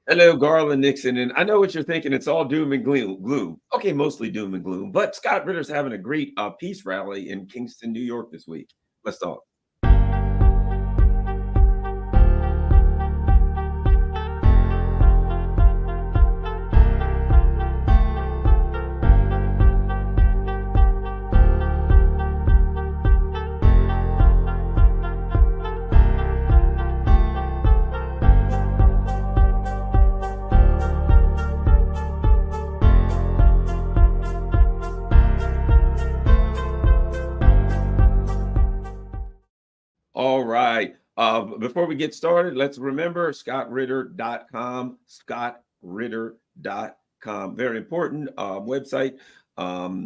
Hello, Garland Nixon. And I know what you're thinking. It's all doom and gloom. Okay, mostly doom and gloom. But Scott Ritter's having a great peace rally in Kingston, New York this week. Let's talk. All right. Before we get started, let's remember scottritter.com, scottritter.com. Very important website.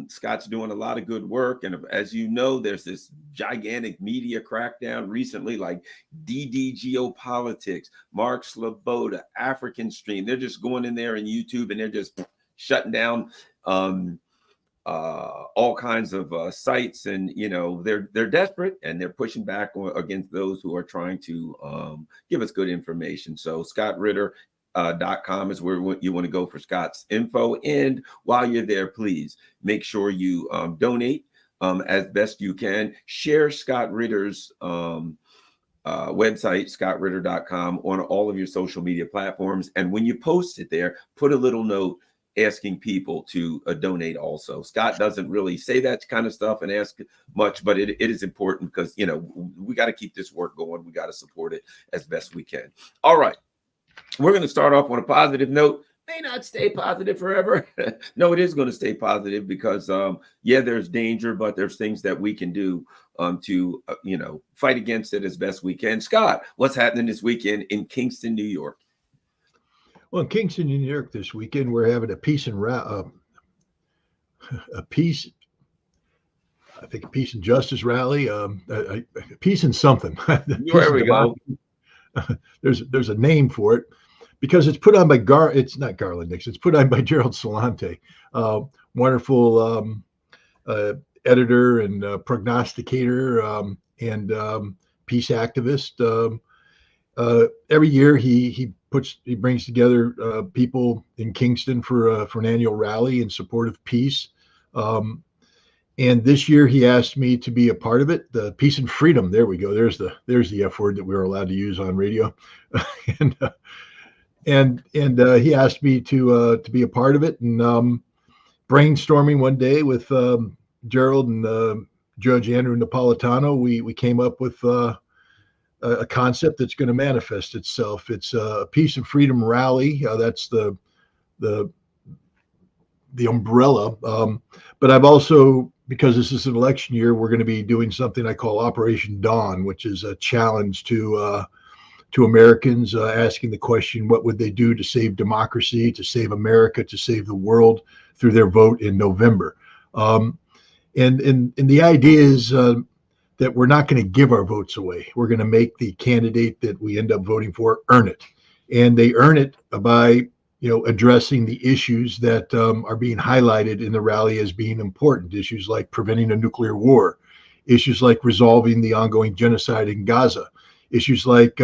Scott's doing a lot of good work. And as you know, there's this gigantic media crackdown recently, like DD Geopolitics, Mark Sloboda, African Stream. They're just going in there in YouTube and they're just shutting down all kinds of sites, and they're desperate and they're pushing back against those who are trying to give us good information. So scottritter.com is where you want to go for Scott's info. And while you're there, please make sure you donate as best you can. Share Scott Ritter's website, scottritter.com, on all of your social media platforms. And when you post it there, put a little note asking people to donate also. Scott doesn't really say that kind of stuff and ask much, but it is important because, we got to keep this work going. We got to support it as best we can. All right. We're going to start off on a positive note. May not stay positive forever. No, it is going to stay positive because, there's danger, but there's things that we can do to, fight against it as best we can. Scott, what's happening this weekend in Kingston, New York? Well, in Kingston, New York this weekend, we're having a peace and justice rally, a peace and something. There we go. There's a name for it because it's put on by it's not Garland Nixon. It's put on by Gerald Salante, wonderful editor and prognosticator and peace activist. Every year he brings together people in Kingston for an annual rally in support of peace. And this year he asked me to be a part of it. The peace and freedom. There we go. There's the F word that we were allowed to use on radio. and he asked me to be a part of it. And brainstorming one day with Gerald and Judge Andrew Napolitano, we came up with a concept that's going to manifest itself. It's a peace and freedom rally. That's the umbrella. But I've also, because this is an election year, we're going to be doing something I call Operation Dawn, which is a challenge to Americans, asking the question, what would they do to save democracy, to save America, to save the world through their vote in November? And the idea is that we're not going to give our votes away. We're going to make the candidate that we end up voting for earn it. And they earn it by, addressing the issues that are being highlighted in the rally as being important. Issues like preventing a nuclear war, issues like resolving the ongoing genocide in Gaza, issues like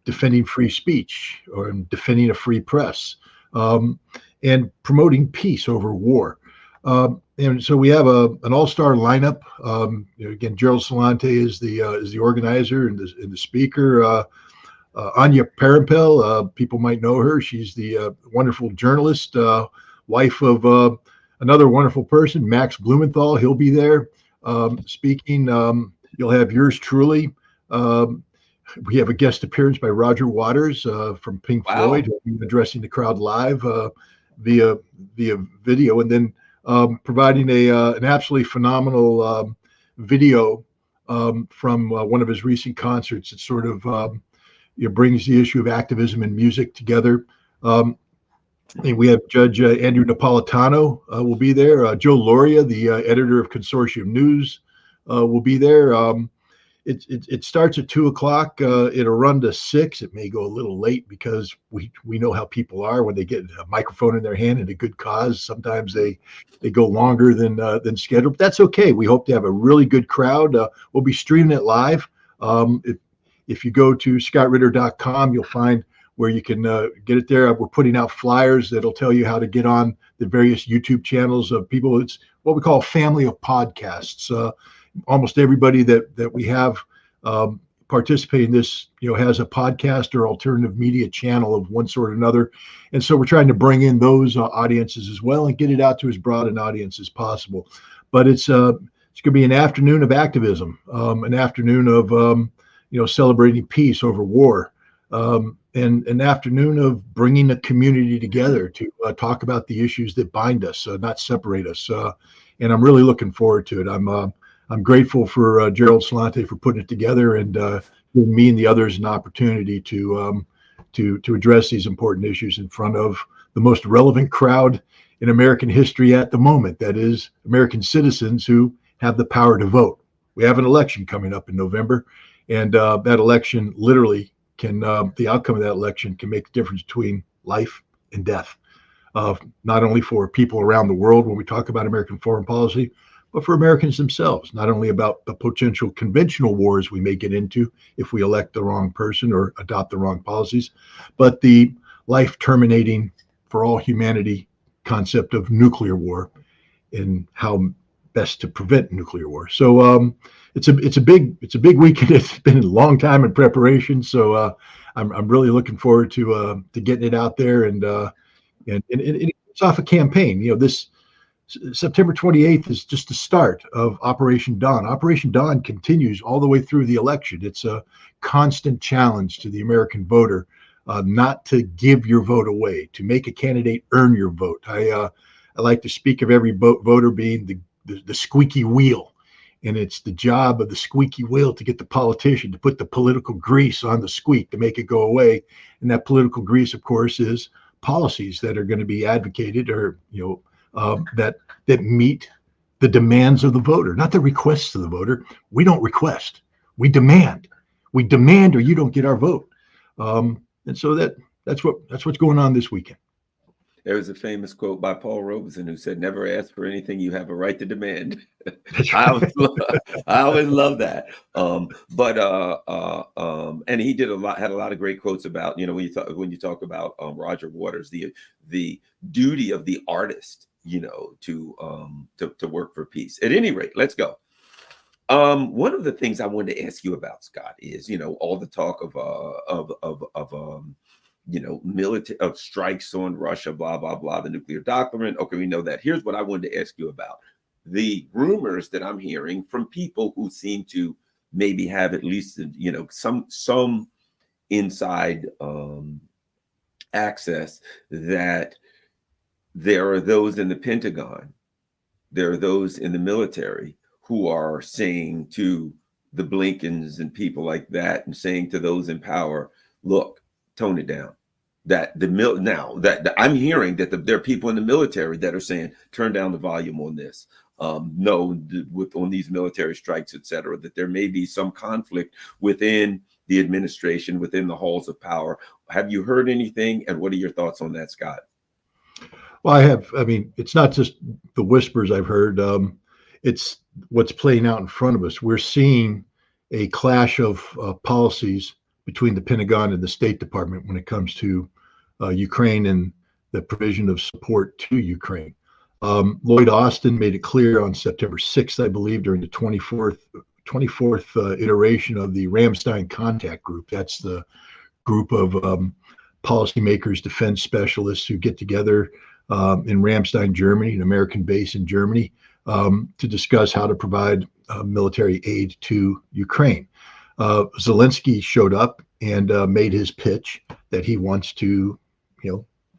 defending free speech or defending a free press, and promoting peace over war. And so we have an all-star lineup. Again, Gerald Salante is the organizer and the speaker. Anya Parampel, people might know her. She's the wonderful journalist, wife of another wonderful person, Max Blumenthal. He'll be there speaking. You'll have yours truly. We have a guest appearance by Roger Waters from Pink Floyd, addressing the crowd live via video, and then providing an absolutely phenomenal video from one of his recent concerts. It sort of brings the issue of activism and music together. And we have Judge Andrew Napolitano will be there. Joe Loria, the editor of Consortium News, will be there. It starts at 2:00. It'll run to 6. It may go a little late because we know how people are when they get a microphone in their hand and a good cause. Sometimes they go longer than scheduled. But that's okay. We hope to have a really good crowd. We'll be streaming it live. If you go to scottritter.com, you'll find where you can get it there. We're putting out flyers that'll tell you how to get on the various YouTube channels of people. It's what we call a family of podcasts. Almost everybody that we have participate in this, has a podcast or alternative media channel of one sort or another. And so we're trying to bring in those audiences as well and get it out to as broad an audience as possible. But it's going to be an afternoon of activism, an afternoon of, celebrating peace over war, and an afternoon of bringing a community together to talk about the issues that bind us, not separate us. And I'm really looking forward to it. I'm grateful for Gerald Salante for putting it together and giving me and the others an opportunity to address these important issues in front of the most relevant crowd in American history at the moment. That is, American citizens who have the power to vote. We have an election coming up in November, and that election literally the outcome of that election can make the difference between life and death, not only for people around the world when we talk about American foreign policy, but for Americans themselves, not only about the potential conventional wars we may get into if we elect the wrong person or adopt the wrong policies, but the life terminating for all humanity concept of nuclear war and how best to prevent nuclear war. So it's a big weekend. It's been a long time in preparation. So I'm really looking forward to getting it out there and it's off a campaign. This September 28th is just the start of Operation Dawn. Operation Dawn continues all the way through the election. It's a constant challenge to the American voter not to give your vote away, to make a candidate earn your vote. I like to speak of every voter being the squeaky wheel, and it's the job of the squeaky wheel to get the politician to put the political grease on the squeak to make it go away. And that political grease, of course, is policies that are going to be advocated or that meet the demands of the voter, not the requests of the voter. We don't request, we demand. We demand, or you don't get our vote. And so that's what's going on this weekend. There was a famous quote by Paul Robeson who said, "Never ask for anything you have a right to demand." That's I right. always love that. And he had a lot of great quotes about, when you talk about Roger Waters, the duty of the artist, to work for peace. At any rate, let's go. One of the things I wanted to ask you about, Scott, is, all the talk of military of strikes on Russia, blah, blah, blah, the nuclear doctrine. Okay, we know that. Here's what I wanted to ask you about. The rumors that I'm hearing from people who seem to maybe have at least, some inside access, that there are those in the Pentagon, there are those in the military who are saying to the Blinkens and people like that, and saying to those in power, look, tone it down. That I'm hearing that there are people in the military that are saying, turn down the volume on this. On these military strikes, et cetera, that there may be some conflict within the administration, within the halls of power. Have you heard anything? And what are your thoughts on that, Scott? Well, I have. I mean, it's not just the whispers I've heard. It's what's playing out in front of us. We're seeing a clash of policies between the Pentagon and the State Department when it comes to Ukraine and the provision of support to Ukraine. Lloyd Austin made it clear on September 6th, I believe, during the 24th iteration of the Ramstein Contact Group. That's the group of policymakers, defense specialists who get together in Ramstein, Germany, an American base in Germany, to discuss how to provide military aid to Ukraine. Zelensky showed up and made his pitch that he wants to,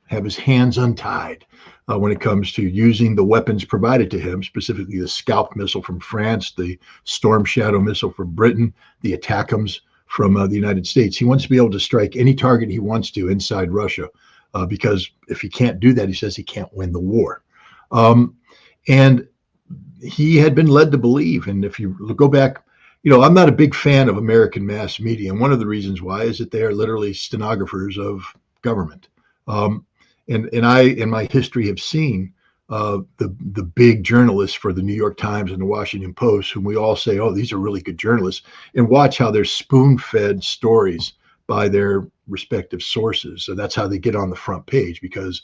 have his hands untied when it comes to using the weapons provided to him, specifically the Scalp missile from France, the Storm Shadow missile from Britain, the ATACMS from the United States. He wants to be able to strike any target he wants to inside Russia, because if he can't do that, he says he can't win the war. And he had been led to believe, and if you go back, I'm not a big fan of American mass media, and one of the reasons why is that they are literally stenographers of government. And I, in my history, have seen the big journalists for the New York Times and the Washington Post, whom we all say, oh, these are really good journalists, and watch how they're spoon-fed stories by their respective sources. So that's how they get on the front page, because,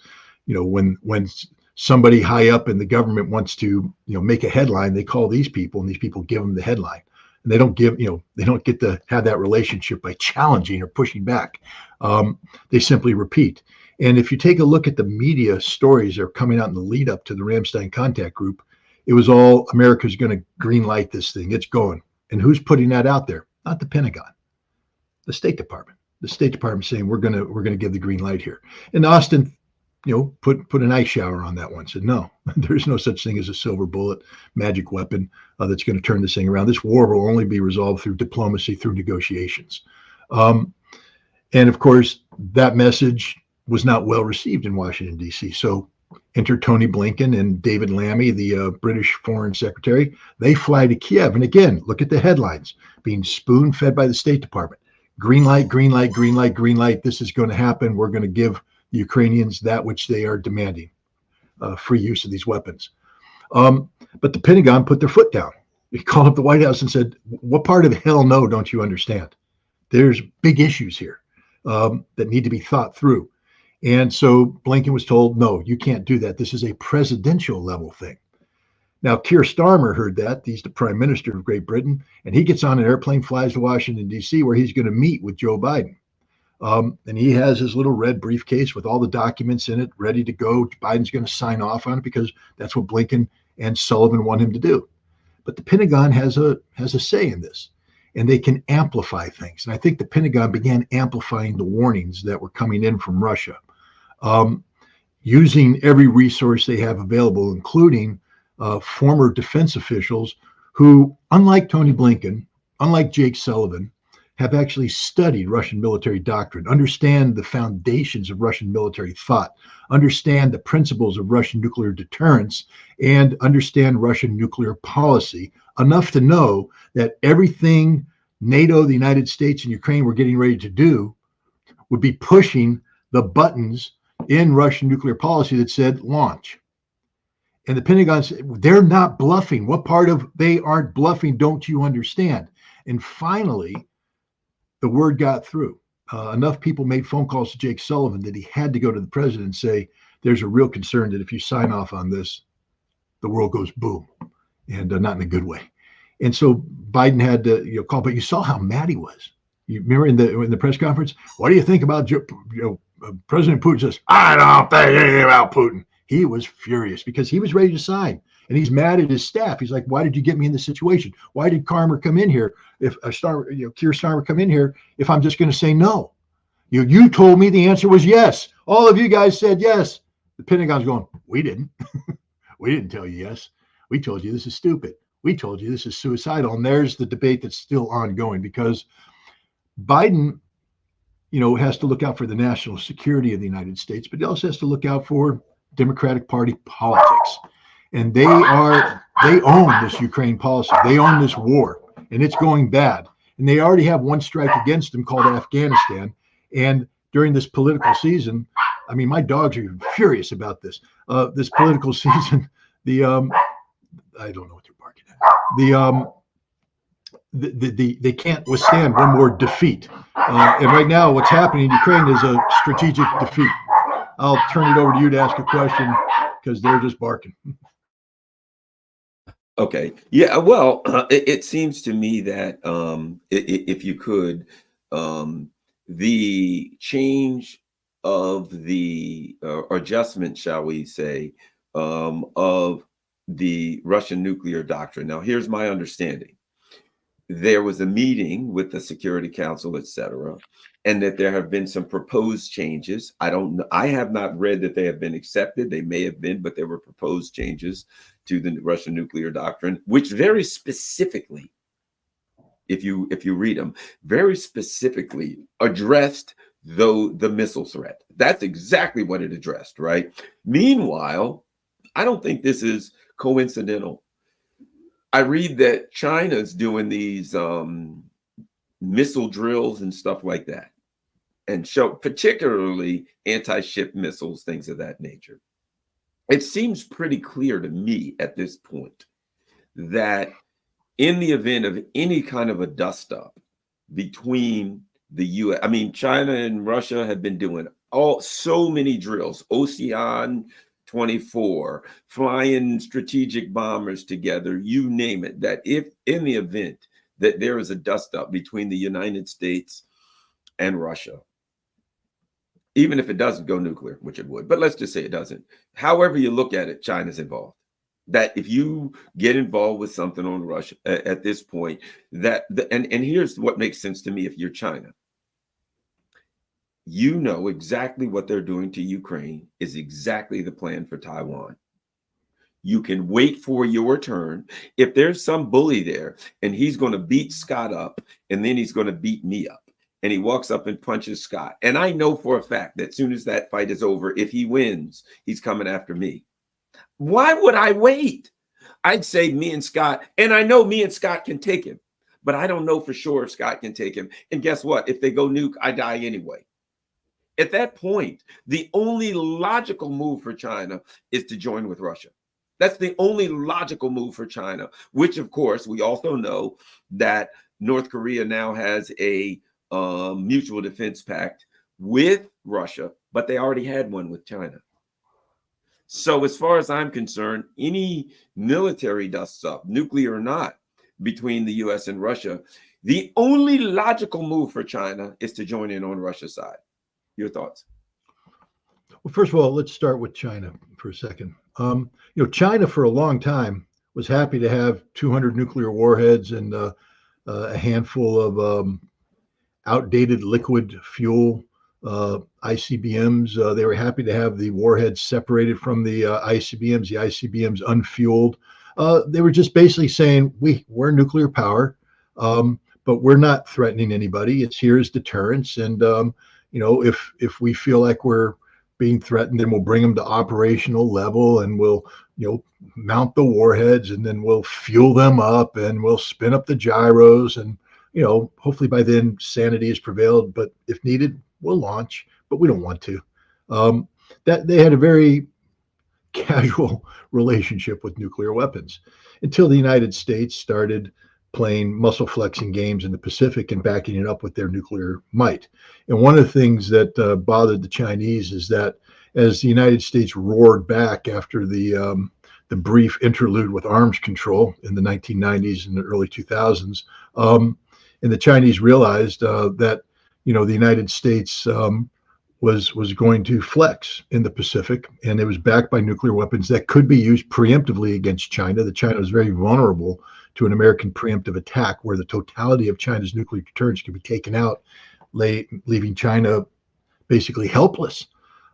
when somebody high up in the government wants to, make a headline, they call these people, and these people give them the headline. And they don't get to have that relationship by challenging or pushing back. They simply repeat. And if you take a look at the media stories that are coming out in the lead up to the Ramstein contact group, it was all America's going to green light this thing. It's going. And who's putting that out there? Not the Pentagon, the State Department. The State Department saying we're going to give the green light here. And Austin, put an ice shower on that one. Said no, there's no such thing as a silver bullet, magic weapon that's going to turn this thing around. This war will only be resolved through diplomacy, through negotiations. And of course, that message was not well received in Washington, D.C. So enter Tony Blinken and David Lammy, the British Foreign Secretary. They fly to Kiev. And again, look at the headlines, being spoon-fed by the State Department. Green light, green light, green light, green light. This is going to happen. We're going to give the Ukrainians that which they are demanding, free use of these weapons. But the Pentagon put their foot down. They called up the White House and said, what part of hell no don't you understand? There's big issues here that need to be thought through. And so Blinken was told, no, you can't do that. This is a presidential level thing. Now, Keir Starmer heard that. He's the prime minister of Great Britain, and he gets on an airplane, flies to Washington, D.C., where he's going to meet with Joe Biden. And he has his little red briefcase with all the documents in it ready to go. Biden's going to sign off on it because that's what Blinken and Sullivan want him to do. But the Pentagon has a say in this, and they can amplify things. And I think the Pentagon began amplifying the warnings that were coming in from Russia, using every resource they have available, including former defense officials who, unlike Tony Blinken, unlike Jake Sullivan, have actually studied Russian military doctrine, understand the foundations of Russian military thought, understand the principles of Russian nuclear deterrence, and understand Russian nuclear policy enough to know that everything NATO, the United States, and Ukraine were getting ready to do would be pushing the buttons in Russian nuclear policy that said launch. And the Pentagon said, they're not bluffing. What part of they aren't bluffing don't you understand? And finally, the word got through. Enough people made phone calls to Jake Sullivan that he had to go to the president and say, there's a real concern that if you sign off on this, the world goes boom, and not in a good way. And so Biden had to call, but you saw how mad he was. You remember in the press conference, what do you think about President Putin? Says, I don't think anything about Putin. He was furious because he was ready to sign. And he's mad at his staff. He's like, why did you get me in this situation? Why did Keir come in here if Keir Starmer come in here if I'm just going to say no? You told me the answer was yes. All of you guys said yes. The Pentagon's going, we didn't. We didn't tell you yes. We told you this is stupid. We told you this is suicidal. And there's the debate that's still ongoing because Biden, has to look out for the national security of the United States, but he also has to look out for Democratic Party politics. And they own this Ukraine policy. They own this war, and it's going bad. And they already have one strike against them called Afghanistan. And during this political season, I mean, my dogs are furious about this. This political season, I don't know what they're barking at. They can't withstand one more defeat. And right now, what's happening in Ukraine is a strategic defeat. I'll turn it over to you to ask a question because they're just barking. Okay. Yeah. Well, it seems to me that if you could, the change of the adjustment, shall we say, of the Russian nuclear doctrine. Now, here's my understanding. There was a meeting with the Security Council, et cetera, and that there have been some proposed changes. I don't know. I have not read that they have been accepted. They may have been, but there were proposed changes to the Russian nuclear doctrine, which very specifically, if you read them, very specifically addressed the missile threat. That's exactly what it addressed, right? Meanwhile, I don't think this is coincidental. I read that China's doing these missile drills and stuff like that, and show particularly anti-ship missiles, things of that nature. It seems pretty clear to me at this point that in the event of any kind of a dust-up between the U.S. I mean, China and Russia have been doing so many drills, Ocean 24, flying strategic bombers together, you name it, that if in the event that there is a dust up between the United States and Russia, even if it doesn't go nuclear, which it would, but let's just say it doesn't. However you look at it, China's involved. That if you get involved with something on Russia at this point, and here's what makes sense to me if you're China. You know exactly what they're doing to Ukraine is exactly the plan for Taiwan. You can wait for your turn. If there's some bully there and he's going to beat Scott up and then he's going to beat me up, and he walks up and punches Scott, and I know for a fact that as soon as that fight is over, if he wins, he's coming after me. Why would I wait? I'd say me and Scott, and I know me and Scott can take him, but I don't know for sure if Scott can take him. And guess what? If they go nuke, I die anyway. At that point, the only logical move for China is to join with Russia. That's the only logical move for China, which, of course, we also know that North Korea now has a mutual defense pact with Russia, but they already had one with China. So as far as I'm concerned, any military dusts up, nuclear or not, between the U.S. and Russia, the only logical move for China is to join in on Russia's side. Your thoughts? Well, first of all, let's start with China for a second. China for a long time was happy to have 200 nuclear warheads and a handful of outdated liquid fuel ICBMs. They were happy to have the warheads separated from the ICBMs unfueled. They were just basically saying, we're nuclear power, but we're not threatening anybody. It's here as deterrence. And, if we feel like we're being threatened, then we'll bring them to operational level and we'll, mount the warheads and then we'll fuel them up and we'll spin up the gyros. And, hopefully by then sanity has prevailed, but if needed, we'll launch, but we don't want to. That they had a very casual relationship with nuclear weapons until the United States started playing muscle flexing games in the Pacific and backing it up with their nuclear might. And one of the things that bothered the Chinese is that as the United States roared back after the brief interlude with arms control in the 1990s and the early 2000s, and the Chinese realized that the United States was going to flex in the Pacific, and it was backed by nuclear weapons that could be used preemptively against China. That China was very vulnerable to an American preemptive attack, where the totality of China's nuclear deterrence could be taken out, leaving China basically helpless.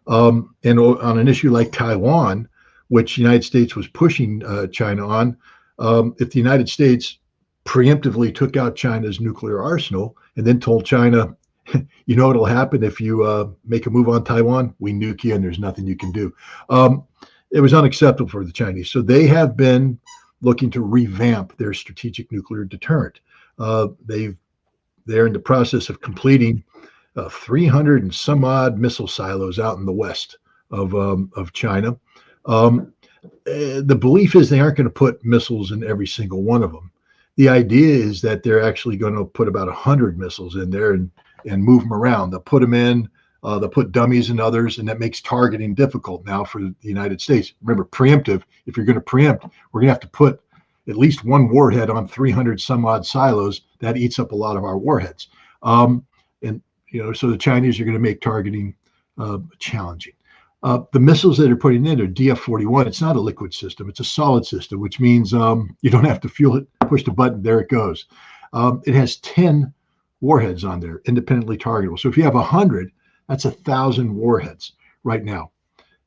And on an issue like Taiwan, which the United States was pushing China on, if the United States preemptively took out China's nuclear arsenal and then told China, what'll happen if you make a move on Taiwan? We nuke you and there's nothing you can do. It was unacceptable for the Chinese. So they have been looking to revamp their strategic nuclear deterrent. They're in the process of completing 300 and some odd missile silos out in the west of China. The belief is they aren't going to put missiles in every single one of them. The idea is that they're actually going to put about 100 missiles in there and move them around. They'll put them in, they'll put dummies and others, and that makes targeting difficult now for the United States. Remember, preemptive, if you're going to preempt, we're going to have to put at least one warhead on 300 some odd silos. That eats up a lot of our warheads. So the Chinese are going to make targeting challenging. The missiles that are putting in are DF-41. It's not a liquid system. It's a solid system, which means you don't have to fuel it, push the button, there it goes. It has 10 warheads on there, independently targetable. So if you have 100, that's 1,000 warheads right now.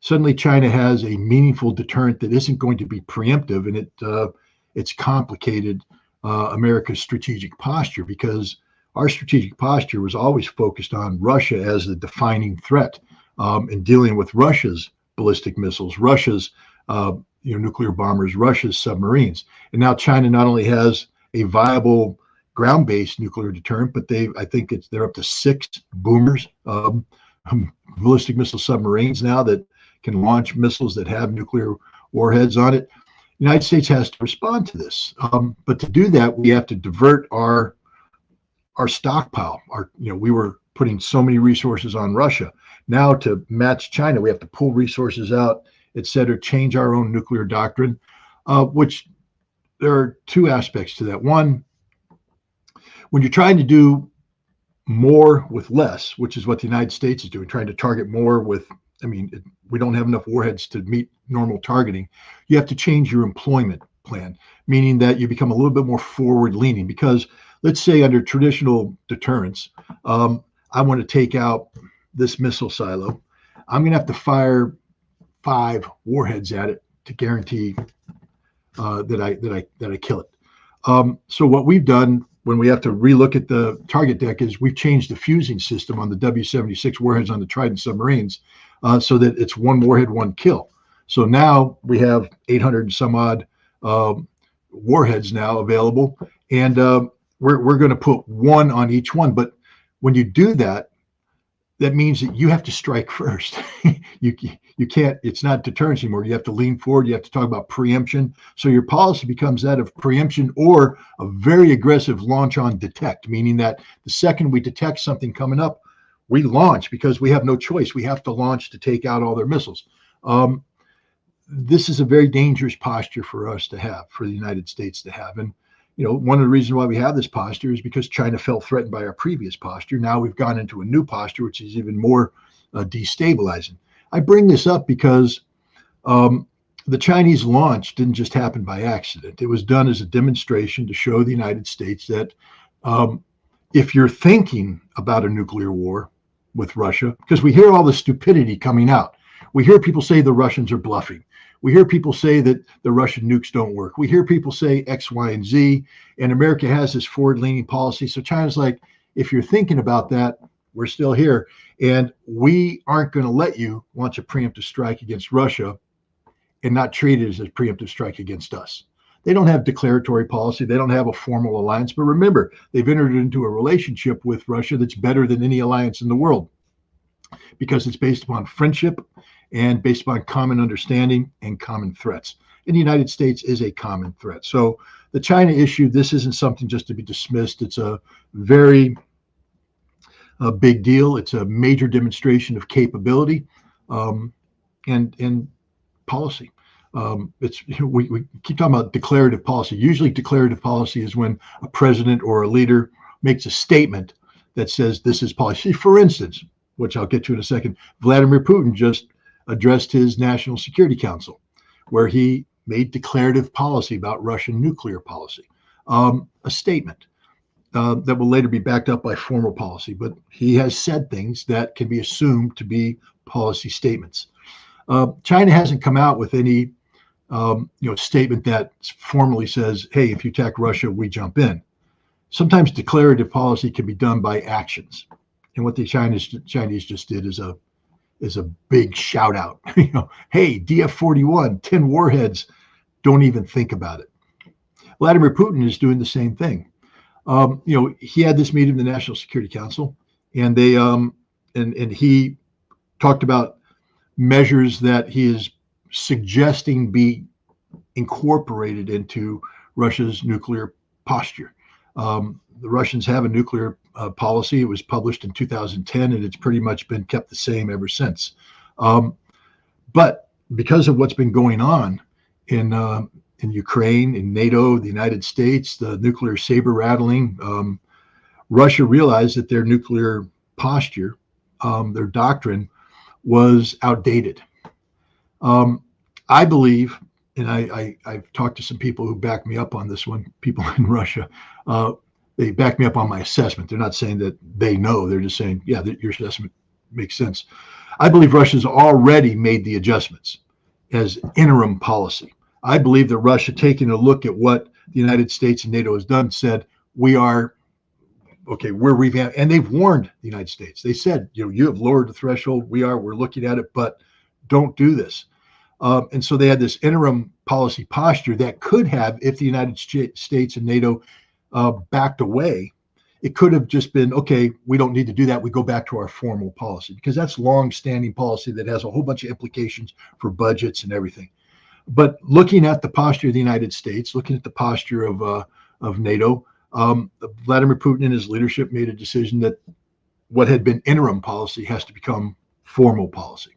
Suddenly China has a meaningful deterrent that isn't going to be preemptive, and it's complicated America's strategic posture, because our strategic posture was always focused on Russia as the defining threat, in dealing with Russia's ballistic missiles, Russia's nuclear bombers, Russia's submarines. And now China not only has a viable ground-based nuclear deterrent, but they're up to 6 boomers, ballistic missile submarines now that can launch missiles that have nuclear warheads on it. The United States has to respond to this, but to do that, we have to divert our our stockpile. We were putting so many resources on Russia. Now to match China, we have to pull resources out, et cetera, change our own nuclear doctrine, which there are two aspects to that. One, when you're trying to do more with less, which is what the United States is doing, trying to target more with, we don't have enough warheads to meet normal targeting. You have to change your employment plan, meaning that you become a little bit more forward leaning. Because let's say under traditional deterrence, I want to take out this missile silo. I'm going to have to fire 5 warheads at it to guarantee that I kill it. So what we've done when we have to relook at the target deck is we've changed the fusing system on the W-76 warheads on the Trident submarines so that it's 1 warhead, 1 kill. So now we have 800 and some odd warheads now available, and we're going to put 1 on each one. But when you do that, that means that you have to strike first. You can't, it's not deterrence anymore. You have to lean forward. You have to talk about preemption. So your policy becomes that of preemption or a very aggressive launch on detect, meaning that the second we detect something coming up, we launch because we have no choice. We have to launch to take out all their missiles. This is a very dangerous posture for us to have, for the United States to have. And one of the reasons why we have this posture is because China felt threatened by our previous posture. Now we've gone into a new posture, which is even more destabilizing. I bring this up because the Chinese launch didn't just happen by accident. It was done as a demonstration to show the United States that if you're thinking about a nuclear war with Russia, because we hear all the stupidity coming out. We hear people say the Russians are bluffing. We hear people say that the Russian nukes don't work. We hear people say X, Y, and Z, and America has this forward-leaning policy. So China's like, if you're thinking about that, we're still here. And we aren't going to let you launch a preemptive strike against Russia and not treat it as a preemptive strike against us. They don't have declaratory policy. They don't have a formal alliance. But remember, they've entered into a relationship with Russia that's better than any alliance in the world because it's based upon friendship and based upon common understanding and common threats. And the United States is a common threat. So the China issue, this isn't something just to be dismissed. It's a very big deal. It's a major demonstration of capability and policy. We keep talking about declarative policy. Usually declarative policy is when a president or a leader makes a statement that says this is policy. For instance, which I'll get to in a second, Vladimir Putin just addressed his National Security Council, where he made declarative policy about Russian nuclear policy, a statement that will later be backed up by formal policy. But he has said things that can be assumed to be policy statements. China hasn't come out with any statement that formally says, hey, if you attack Russia, we jump in. Sometimes declarative policy can be done by actions. And what the Chinese just did is a big shout out. Hey, DF-41, 10 warheads, don't even think about it. Vladimir Putin is doing the same thing. He had this meeting in the National Security Council, and they and he talked about measures that he is suggesting be incorporated into Russia's nuclear posture. The Russians have a nuclear policy. It was published in 2010, and it's pretty much been kept the same ever since. But because of what's been going on in Ukraine, in NATO, the United States, the nuclear saber rattling, Russia realized that their nuclear posture, their doctrine, was outdated. I believe, and I've talked to some people who back me up on this one, people in Russia, they back me up on my assessment. They're not saying that they know. They're just saying, yeah, your assessment makes sense. I believe Russia's already made the adjustments as interim policy. I believe that Russia, taking a look at what the United States and NATO has done, said, we're revamping. And they've warned the United States. They said, you have lowered the threshold. We're looking at it, but don't do this. And so they had this interim policy posture that could have, if the United States and NATO backed away, it could have just been, okay, we don't need to do that. We go back to our formal policy, because that's long-standing policy that has a whole bunch of implications for budgets and everything. But looking at the posture of the United States, looking at the posture of NATO, Vladimir Putin and his leadership made a decision that what had been interim policy has to become formal policy.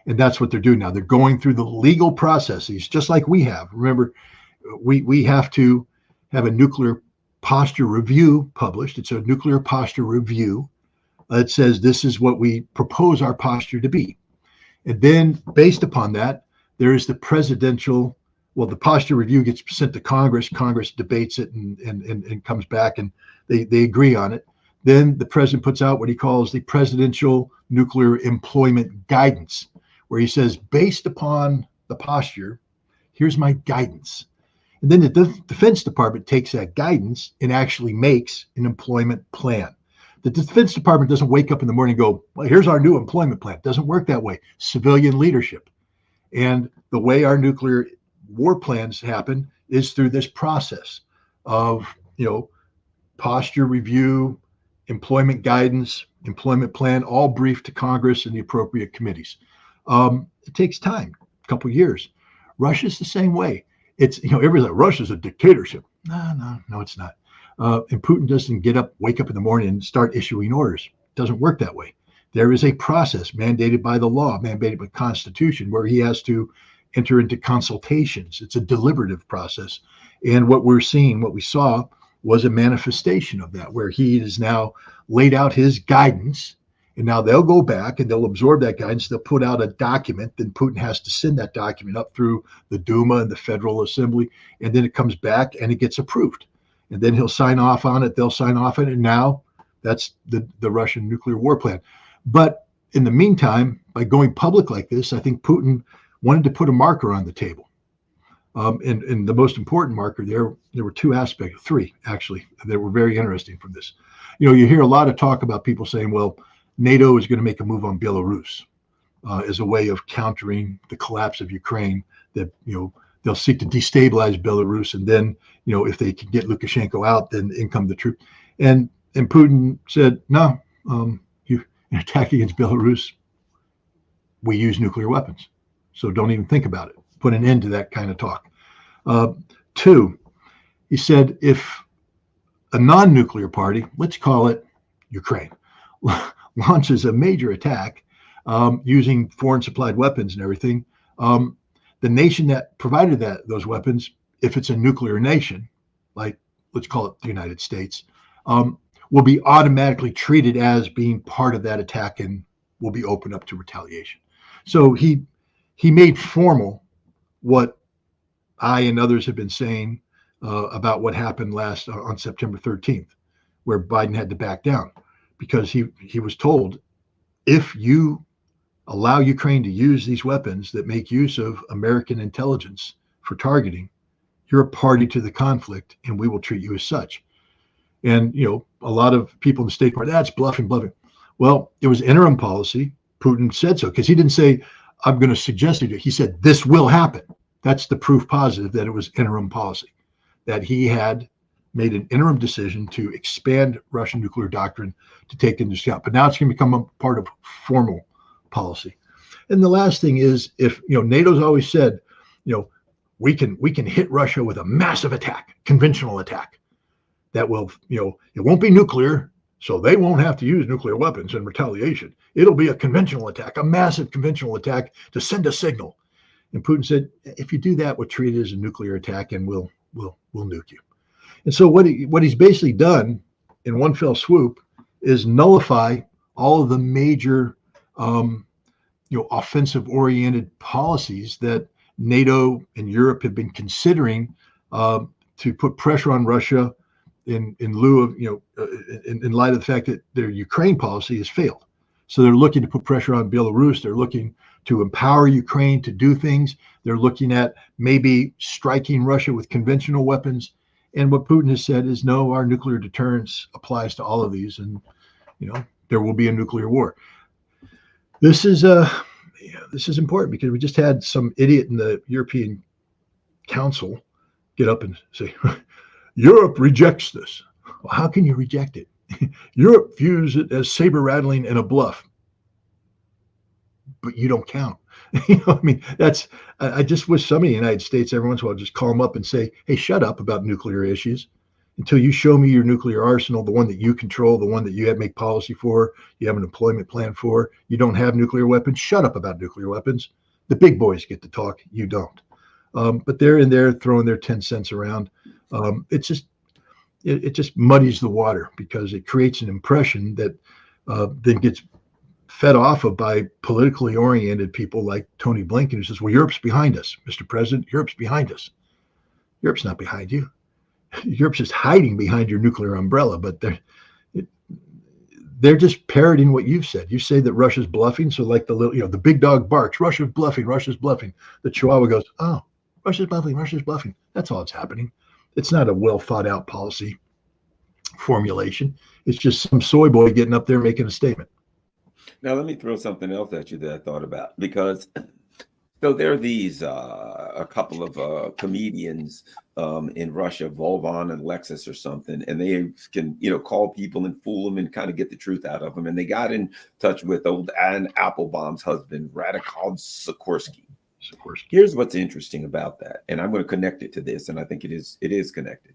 And that's what they're doing now. They're going through the legal processes, just like we have. Remember, we have to have a nuclear posture review published. It's a nuclear posture review. It says this is what we propose our posture to be. And then based upon that, there is the presidential, well, the posture review gets sent to Congress. Congress debates it and comes back and they agree on it. Then the president puts out what he calls the presidential nuclear employment guidance, where he says, based upon the posture, here's my guidance. And then the Defense Department takes that guidance and actually makes an employment plan. The Defense Department doesn't wake up in the morning and go, well, here's our new employment plan. It doesn't work that way. Civilian leadership. And the way our nuclear war plans happen is through this process of, posture review, employment guidance, employment plan, all briefed to Congress and the appropriate committees. It takes time, a couple of years. Russia's the same way. It's, everybody's like, Russia's a dictatorship. No, it's not. And Putin doesn't wake up in the morning and start issuing orders. It doesn't work that way. There is a process mandated by the law, mandated by Constitution, where he has to enter into consultations. It's a deliberative process. And what we saw was a manifestation of that, where he has now laid out his guidance. And now they'll go back and they'll absorb that guidance. They'll put out a document. Then Putin has to send that document up through the Duma and the Federal Assembly. And then it comes back and it gets approved. And then he'll sign off on it. They'll sign off on it. And now that's the Russian nuclear war plan. But in the meantime, by going public like this, I think Putin wanted to put a marker on the table. And the most important marker there were three actually, that were very interesting from this. You hear a lot of talk about people saying, well, NATO is going to make a move on Belarus as a way of countering the collapse of Ukraine, that, they'll seek to destabilize Belarus. And then, if they can get Lukashenko out, then in come the troops. And Putin said, no, you attack against Belarus, we use nuclear weapons. So don't even think about it. Put an end to that kind of talk. Two, he said, if a non-nuclear party, let's call it Ukraine, launches a major attack using foreign supplied weapons and everything, the nation that provided those weapons, if it's a nuclear nation, like let's call it the United States, will be automatically treated as being part of that attack and will be open up to retaliation. So he made formal what I and others have been saying about what happened last on September 13th, where Biden had to back down, because he was told, if you allow Ukraine to use these weapons that make use of American intelligence for targeting, you're a party to the conflict and we will treat you as such. And, a lot of people in the State Department, that's bluffing. Well, it was interim policy. Putin said so, because he didn't say, I'm going to suggest it. He said, this will happen. That's the proof positive that it was interim policy, that he had made an interim decision to expand Russian nuclear doctrine to take into account. But now it's going to become a part of formal policy. And the last thing is, if NATO's always said, we can hit Russia with a massive attack, conventional attack, that will, it won't be nuclear, so they won't have to use nuclear weapons in retaliation. It'll be a conventional attack, a massive conventional attack to send a signal. And Putin said, if you do that, we'll treat it as a nuclear attack and we'll nuke you. And so what he's basically done in one fell swoop is nullify all of the major offensive-oriented policies that NATO and Europe have been considering to put pressure on Russia in lieu of, in light of the fact that their Ukraine policy has failed. So they're looking to put pressure on Belarus. They're looking to empower Ukraine to do things. They're looking at maybe striking Russia with conventional weapons. And what Putin has said is, no, our nuclear deterrence applies to all of these, and there will be a nuclear war. This is important, because we just had some idiot in the European Council get up and say, Europe rejects this. Well, how can you reject it? Europe views it as saber rattling and a bluff, but you don't count. I just wish somebody in the United States every once in a while just call them up and say, hey, shut up about nuclear issues. until you show me your nuclear arsenal, the one that you control, the one that you have make policy for, you have an employment plan for, you don't have nuclear weapons, shut up about nuclear weapons. The big boys get to talk, you don't. But they're in there throwing their 10 cents around. It just muddies the water because it creates an impression that then gets fed off of by politically oriented people like Tony Blinken, who says, well, Europe's behind us, Mr. President, Europe's behind us. Europe's not behind you. Europe's just hiding behind your nuclear umbrella, but they're just parroting what you've said. You say that Russia's bluffing, so like the little, the big dog barks, Russia's bluffing, Russia's bluffing. The Chihuahua goes, oh, Russia's bluffing, Russia's bluffing. That's all that's happening. It's not a well thought out policy formulation. It's just some soy boy getting up there making a statement. Now, let me throw something else at you that I thought about, because so there are these a couple of comedians in Russia, Volvan and Lexus or something, and they can call people and fool them and kind of get the truth out of them. And they got in touch with old Ann Applebaum's husband, Radikal Sikorsky. Here's what's interesting about that, and I'm going to connect it to this, and I think it is connected.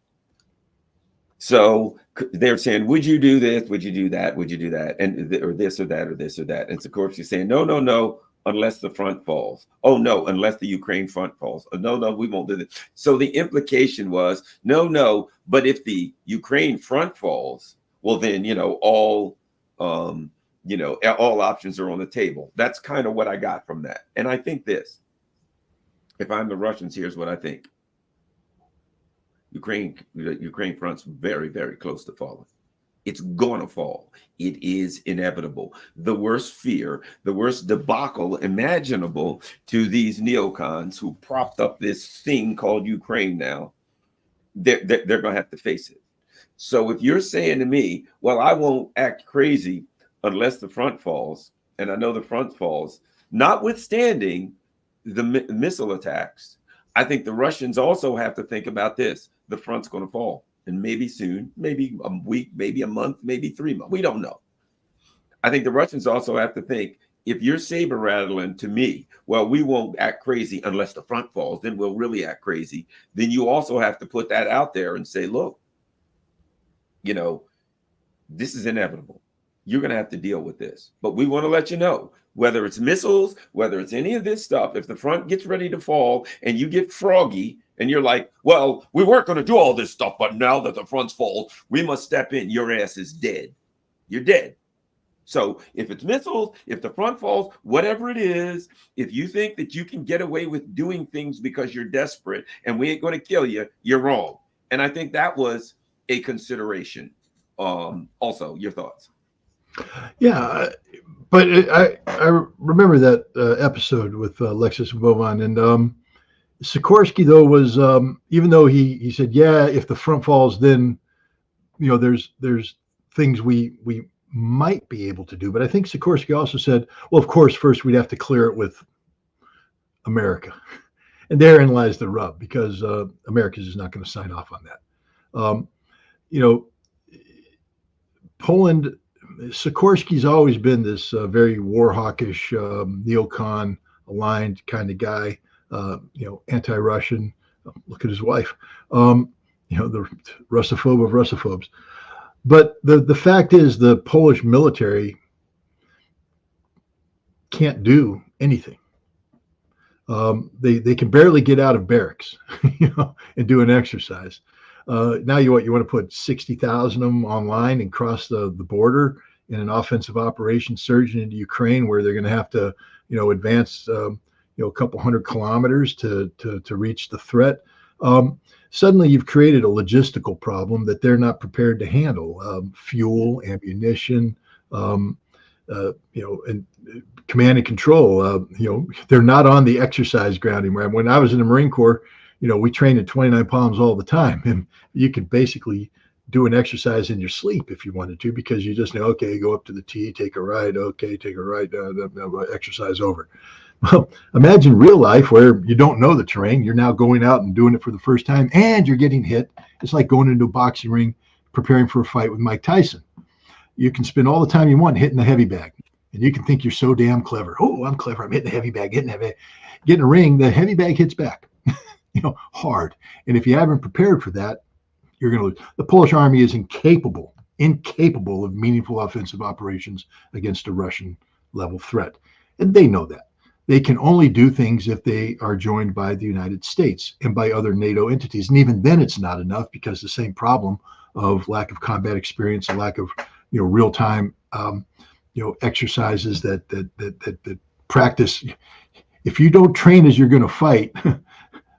So they're saying, would you do this? Would you do that? Would you do that? And or this or that or this or that. And Sikorsky's saying, no, no, no, unless the front falls. Oh, no, unless the Ukraine front falls. Oh, no, no, we won't do this. So the implication was, no, no, but if the Ukraine front falls, well, then, all options are on the table. That's kind of what I got from that. And I think this, if I'm the Russians, here's what I think. Ukraine front's very, very close to falling. It's going to fall. It is inevitable. The worst fear, the worst debacle imaginable to these neocons who propped up this thing called Ukraine now, they're going to have to face it. So if you're saying to me, well, I won't act crazy unless the front falls, and I know the front falls, notwithstanding the missile attacks, I think the Russians also have to think about this. The front's going to fall, and maybe soon, maybe a week, maybe a month, maybe 3 months. We don't know. I think the Russians also have to think, if you're saber rattling to me, well, we won't act crazy unless the front falls, then we'll really act crazy. Then you also have to put that out there and say, look, this is inevitable. You're going to have to deal with this. But we want to let you know, whether it's missiles, whether it's any of this stuff, if the front gets ready to fall and you get froggy and you're like, well, we weren't going to do all this stuff, but now that the front's fall, we must step in. Your ass is dead. You're dead. So if it's missiles, if the front falls, whatever it is, if you think that you can get away with doing things because you're desperate and we ain't going to kill you, you're wrong. And I think that was a consideration. Also, your thoughts? Yeah, but I remember that episode with Lexus and Bovan, and Sikorsky though was even though he said, yeah, if the front falls, then there's things we might be able to do. But I think Sikorsky also said, well, of course, first we'd have to clear it with America, and therein lies the rub, because America is not going to sign off on that. Poland. Sikorsky's always been this very war hawkish, neocon aligned kind of guy, anti-Russian. Look at his wife, the Russophobe of Russophobes. But the fact is, the Polish military can't do anything. They can barely get out of barracks, and do an exercise. Now you want to put 60,000 of them online and cross the border in an offensive operation surging into Ukraine, where they're going to have to, advance, a couple hundred kilometers to reach the threat. Suddenly you've created a logistical problem that they're not prepared to handle. Fuel, ammunition, and command and control. They're not on the exercise ground anymore. When I was in the Marine Corps, we trained at 29 palms all the time, and you could basically do an exercise in your sleep if you wanted to, because you just know, okay, go up to the T, take a right, okay, take a right, exercise over. Well, imagine real life where you don't know the terrain. You're now going out and doing it for the first time, and you're getting hit. It's like going into a boxing ring, preparing for a fight with Mike Tyson. You can spend all the time you want hitting the heavy bag, and you can think you're so damn clever. Oh, I'm clever. I'm hitting the heavy bag, Get in a ring, the heavy bag hits back. Hard. And if you haven't prepared for that, You're going to lose. The Polish army is incapable of meaningful offensive operations against a Russian level threat. And they know that. They can only do things if they are joined by the United States and by other NATO entities. And even then it's not enough, because the same problem of lack of combat experience and lack of real-time exercises that practice. If you don't train as you're going to fight,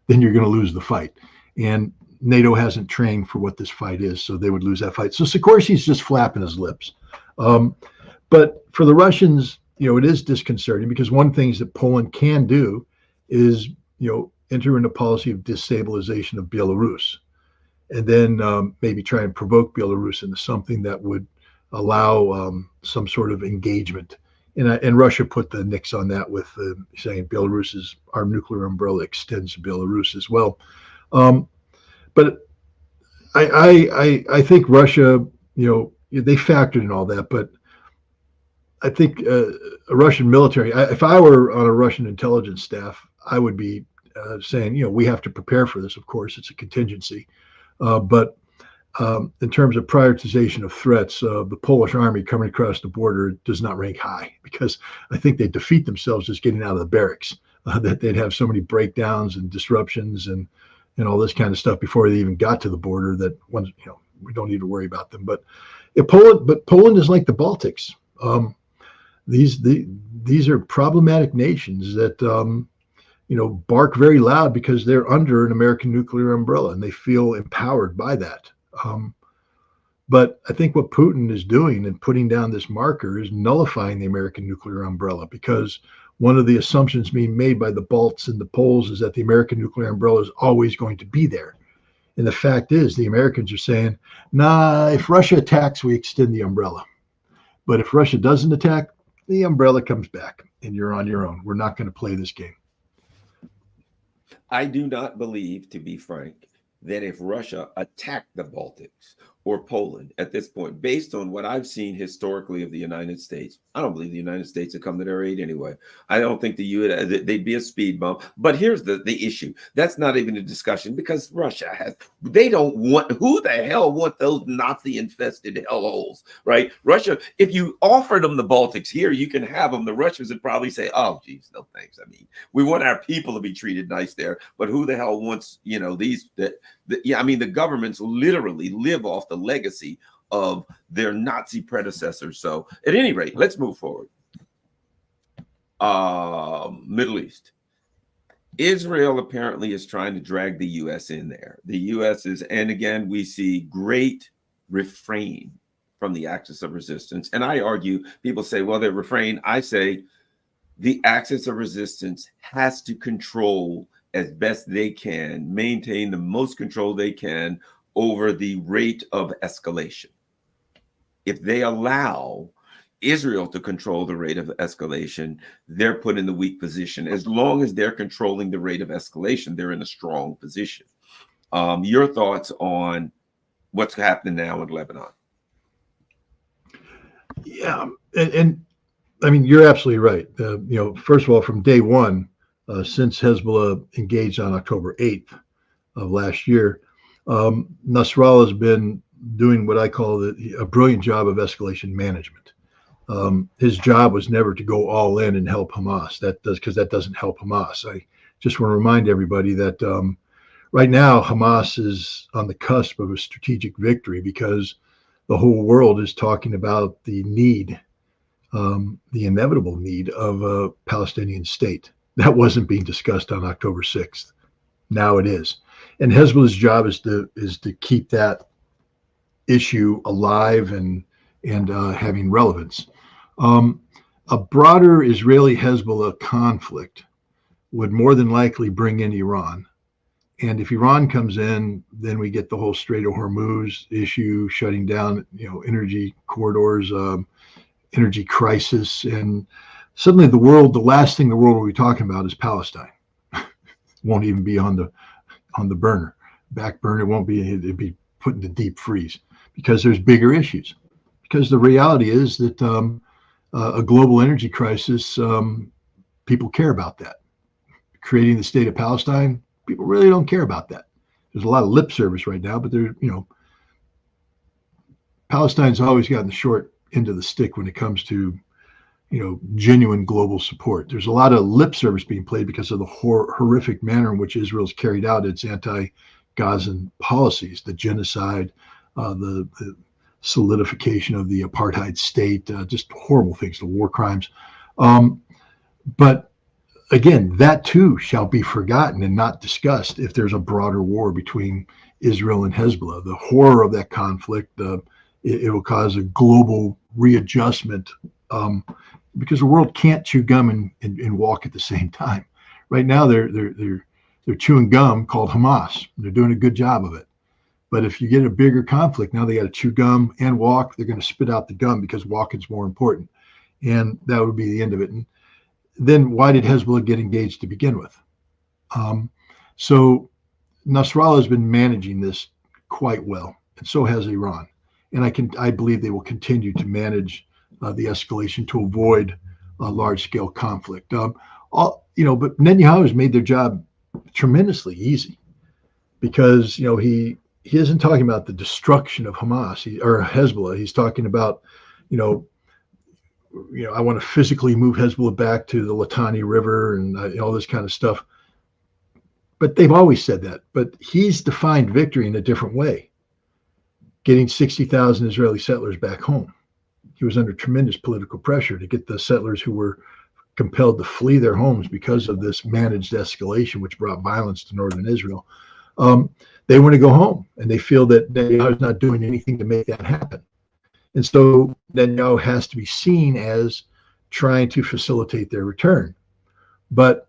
then you're going to lose the fight. And NATO hasn't trained for what this fight is, so they would lose that fight. So Sikorski's just flapping his lips. But for the Russians, it is disconcerting, because one thing that Poland can do is, enter into a policy of destabilization of Belarus, and then maybe try and provoke Belarus into something that would allow some sort of engagement. And Russia put the nix on that with saying our nuclear umbrella extends to Belarus as well. But I think Russia, they factored in all that. But I think a Russian military, if I were on a Russian intelligence staff, I would be saying, we have to prepare for this. Of course, it's a contingency. But in terms of prioritization of threats, the Polish army coming across the border does not rank high, because I think they defeat themselves just getting out of the barracks, that they'd have so many breakdowns and disruptions and all this kind of stuff before they even got to the border that we don't need to worry about them. But Poland is like the Baltics. These are problematic nations that bark very loud because they're under an American nuclear umbrella and they feel empowered by that. But I think what Putin is doing and putting down this marker is nullifying the American nuclear umbrella, because one of the assumptions being made by the Balts and the Poles is that the American nuclear umbrella is always going to be there. And the fact is, the Americans are saying, nah, if Russia attacks, we extend the umbrella. But if Russia doesn't attack, the umbrella comes back and you're on your own. We're not going to play this game. I do not believe, to be frank, that if Russia attacked the Baltics or Poland at this point, based on what I've seen historically of the United States, I don't believe the United States would come to their aid anyway. I don't think they'd be a speed bump. But here's the issue. That's not even a discussion, because Russia they don't want, who the hell want those Nazi infested hellholes, right? Russia, if you offered them the Baltics here, you can have them. The Russians would probably say, oh, geez, no thanks. I mean, we want our people to be treated nice there, but who the hell wants, the governments literally live off the legacy of their Nazi predecessors. So at any rate, let's move forward. Middle East. Israel apparently is trying to drag the U.S. in there. The U.S. is, and again, we see great refrain from the axis of resistance. And I argue, people say, well, they refrain. I say the axis of resistance has to control as best they can, maintain the most control they can over the rate of escalation. If they allow Israel to control the rate of escalation, they're put in the weak position. As long as they're controlling the rate of escalation, they're in a strong position. Your thoughts on what's happening now in Lebanon? Yeah, and I mean, you're absolutely right. First of all, from day one, since Hezbollah engaged on October 8th of last year, Nasrallah has been doing what I call a brilliant job of escalation management. His job was never to go all in and help Hamas. Because that doesn't help Hamas. I just want to remind everybody that right now Hamas is on the cusp of a strategic victory, because the whole world is talking about the inevitable need of a Palestinian state. That wasn't being discussed on October 6th. Now it is. And Hezbollah's job is to keep that issue alive and having relevance. A broader Israeli-Hezbollah conflict would more than likely bring in Iran. And if Iran comes in, then we get the whole Strait of Hormuz issue, shutting down, energy corridors, energy crisis, and suddenly the last thing the world will be talking about is Palestine. Won't even be on the back burner. It won't be. It'd be put into deep freeze, because there's bigger issues. Because the reality is that a global energy crisis, people care about that. Creating the state of Palestine, people really don't care about that. There's a lot of lip service right now, but Palestine's always gotten the short end of the stick when it comes to, genuine global support. There's a lot of lip service being played because of the horrific manner in which Israel's carried out its anti-Gazan policies, the genocide, the solidification of the apartheid state, just horrible things, the war crimes. But again, that too shall be forgotten and not discussed if there's a broader war between Israel and Hezbollah. The horror of that conflict, it will cause a global readjustment because the world can't chew gum and walk at the same time. Right now, they're chewing gum called Hamas. They're doing a good job of it. But if you get a bigger conflict, now they got to chew gum and walk. They're going to spit out the gum because walking's more important. And that would be the end of it. And then why did Hezbollah get engaged to begin with? So Nasrallah has been managing this quite well, and so has Iran. And I believe they will continue to manage the escalation to avoid a large-scale conflict. But Netanyahu has made their job tremendously easy because he isn't talking about the destruction of Hamas or Hezbollah. He's talking about I want to physically move Hezbollah back to the Litani River and all this kind of stuff. But they've always said that. But he's defined victory in a different way, getting 60,000 Israeli settlers back home. He was under tremendous political pressure to get the settlers who were compelled to flee their homes because of this managed escalation, which brought violence to northern Israel. They want to go home, and they feel that Netanyahu is not doing anything to make that happen. And so Netanyahu has to be seen as trying to facilitate their return. But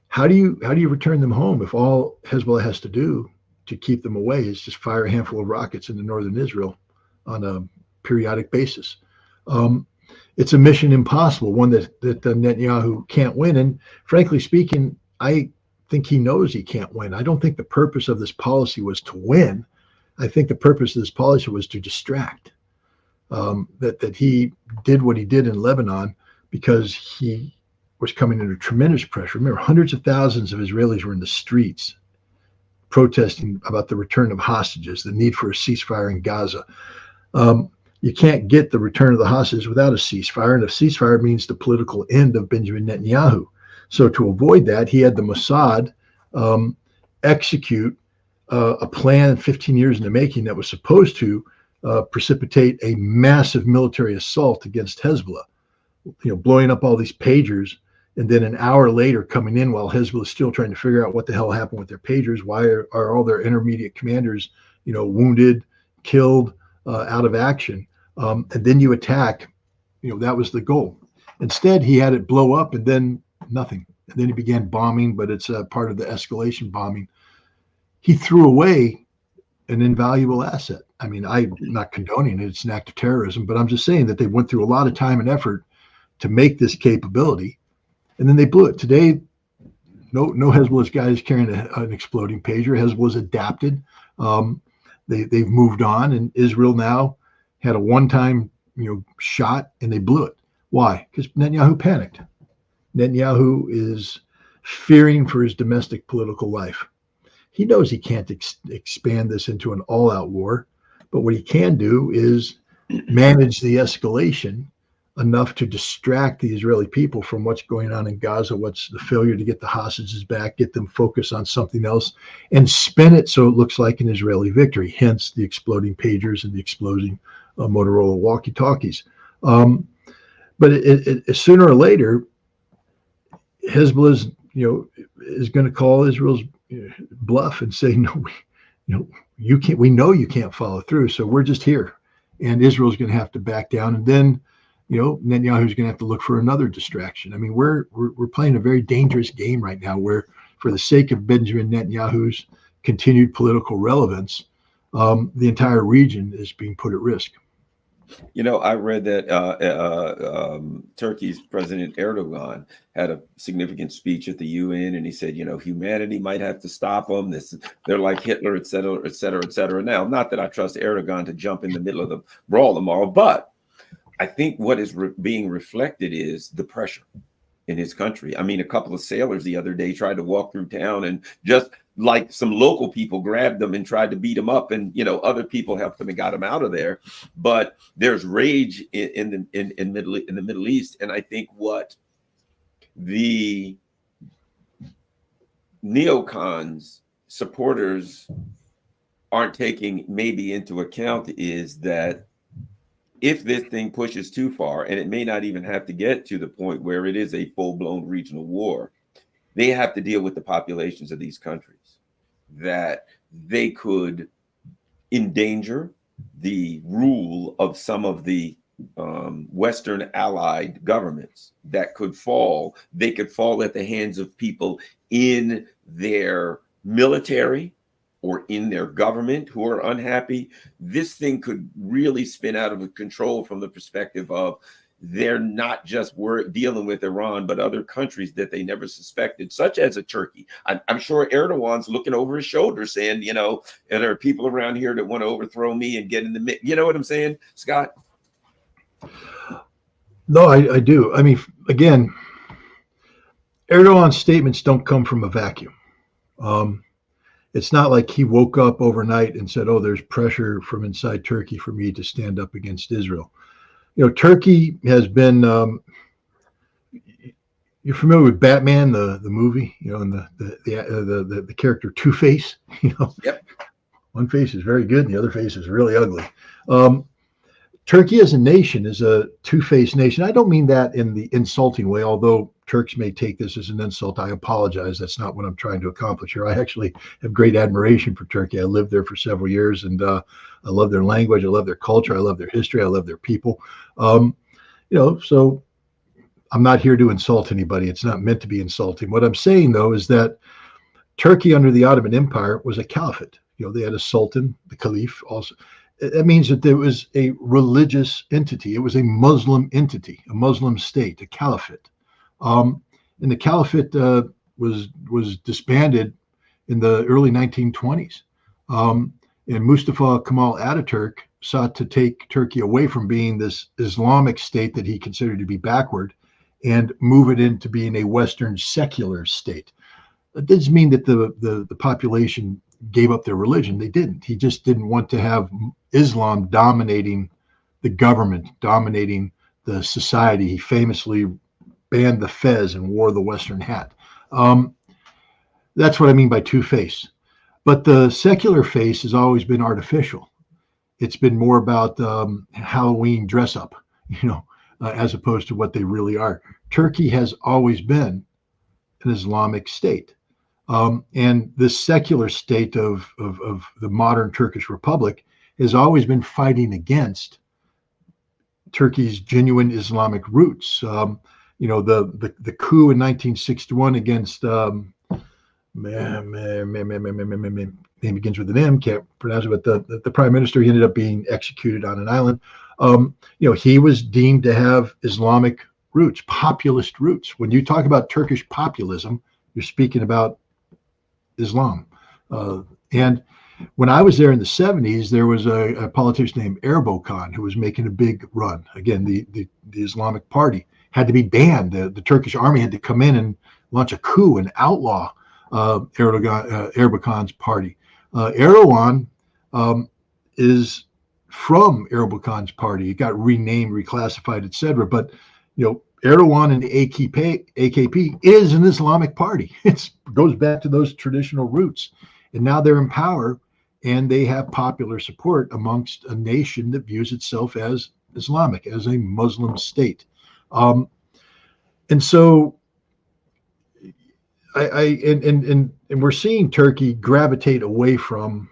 how do you return them home if all Hezbollah has to do to keep them away is just fire a handful of rockets into northern Israel on a periodic basis? It's a mission impossible, one that Netanyahu can't win. And frankly speaking, I think he knows he can't win. I don't think the purpose of this policy was to win. I think the purpose of this policy was to distract. That he did what he did in Lebanon because he was coming under tremendous pressure. Remember, hundreds of thousands of Israelis were in the streets protesting about the return of hostages, the need for a ceasefire in Gaza. You can't get the return of the hostages without a ceasefire, and a ceasefire means the political end of Benjamin Netanyahu. So to avoid that, he had the Mossad execute a plan 15 years in the making that was supposed to precipitate a massive military assault against Hezbollah, blowing up all these pagers, and then an hour later coming in while Hezbollah is still trying to figure out what the hell happened with their pagers. Why are all their intermediate commanders, wounded, killed, out of action? And then you attack. That was the goal. Instead, he had it blow up and then nothing. And then he began bombing, but it's part of the escalation bombing. He threw away an invaluable asset. I mean, I'm not condoning it. It's an act of terrorism, but I'm just saying that they went through a lot of time and effort to make this capability, and then they blew it. Today, no Hezbollah's guy is carrying an exploding pager. Hezbollah's adapted. They've moved on, and Israel now had a one-time shot, and they blew it. Why? Because Netanyahu panicked. Netanyahu is fearing for his domestic political life. He knows he can't expand this into an all-out war, but what he can do is manage the escalation enough to distract the Israeli people from what's going on in Gaza, what's the failure to get the hostages back, get them focused on something else, and spin it so it looks like an Israeli victory, hence the exploding pagers and the exploding Motorola walkie-talkies. But sooner or later, Hezbollah is going to call Israel's bluff and say, no, you can't. We know you can't follow through, so we're just here, and Israel's going to have to back down, and then Netanyahu's going to have to look for another distraction. I mean, we're playing a very dangerous game right now, where for the sake of Benjamin Netanyahu's continued political relevance, the entire region is being put at risk. I read that Turkey's President Erdogan had a significant speech at the UN, and he said, humanity might have to stop them. They're like Hitler, et cetera, et cetera, et cetera. Now, not that I trust Erdogan to jump in the middle of the brawl tomorrow, but I think what is being reflected is the pressure. in his country. I mean, a couple of sailors the other day tried to walk through town, and just like some local people grabbed them and tried to beat them up, and other people helped them and got them out of there. But there's rage in the Middle East, and I think what the neocons supporters aren't taking maybe into account is that if this thing pushes too far, and it may not even have to get to the point where it is a full-blown regional war, they have to deal with the populations of these countries, that they could endanger the rule of some of the Western allied governments that could fall. They could fall at the hands of people in their military or in their government who are unhappy. This thing could really spin out of control from the perspective of they're not just dealing with Iran, but other countries that they never suspected, such as a Turkey. I'm sure Erdogan's looking over his shoulder saying, and there are people around here that want to overthrow me and get in the mix. You know what I'm saying, Scott? No, I do. I mean, again, Erdogan's statements don't come from a vacuum. It's not like he woke up overnight and said, oh, there's pressure from inside Turkey for me to stand up against Israel. Turkey has been, you're familiar with Batman, the movie, and the character Two-Face, Yep. One face is very good and the other face is really ugly. Turkey as a nation is a two-faced nation. I don't mean that in the insulting way, although Turks may take this as an insult. I apologize. That's not what I'm trying to accomplish here. I actually have great admiration for Turkey. I lived there for several years, and I love their language. I love their culture. I love their history. I love their people. So I'm not here to insult anybody. It's not meant to be insulting. What I'm saying, though, is that Turkey under the Ottoman Empire was a caliphate. They had a sultan, the caliph also. That means that there was a religious entity. It was a Muslim entity, a Muslim state, a caliphate. And the caliphate was disbanded in the early 1920s. And Mustafa Kemal Ataturk sought to take Turkey away from being this Islamic state that he considered to be backward and move it into being a Western secular state. That doesn't mean that the population gave up their religion. They didn't. He just didn't want to have Islam dominating the government, dominating the society. He famously banned the fez and wore the Western hat. That's what I mean by two-face. But the secular face has always been artificial. It's been more about Halloween dress up, as opposed to what they really are. Turkey has always been an Islamic state. And this secular state of the modern Turkish Republic has always been fighting against Turkey's genuine Islamic roots. The coup in 1961 against name begins with an M, can't pronounce it, but the prime minister, he ended up being executed on an island. He was deemed to have Islamic roots, populist roots. When you talk about Turkish populism, you're speaking about Islam. And when I was there in the 70s, there was a politician named Erbakan who was making a big run. Again, the Islamic Party had to be banned. The Turkish army had to come in and launch a coup and outlaw Erbakan's party. Erdogan is from Erbakan's party. It got renamed, reclassified, etc. But Erdogan and the AKP is an Islamic party. It goes back to those traditional roots. And now they're in power, and they have popular support amongst a nation that views itself as Islamic, as a Muslim state. And so and we're seeing Turkey gravitate away from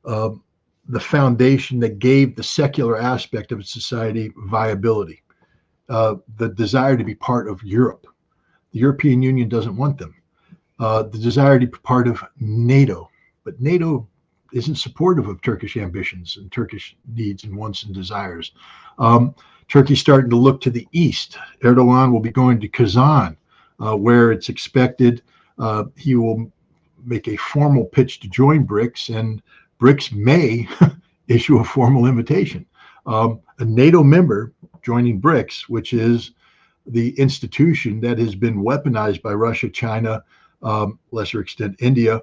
the foundation that gave the secular aspect of its society viability. The desire to be part of Europe. The European Union doesn't want them. The desire to be part of NATO, but NATO isn't supportive of Turkish ambitions and Turkish needs and wants and desires. Turkey's starting to look to the east. Erdogan will be going to Kazan, where it's expected he will make a formal pitch to join BRICS, and BRICS may issue a formal invitation. A NATO member joining BRICS, which is the institution that has been weaponized by Russia, China, lesser extent India,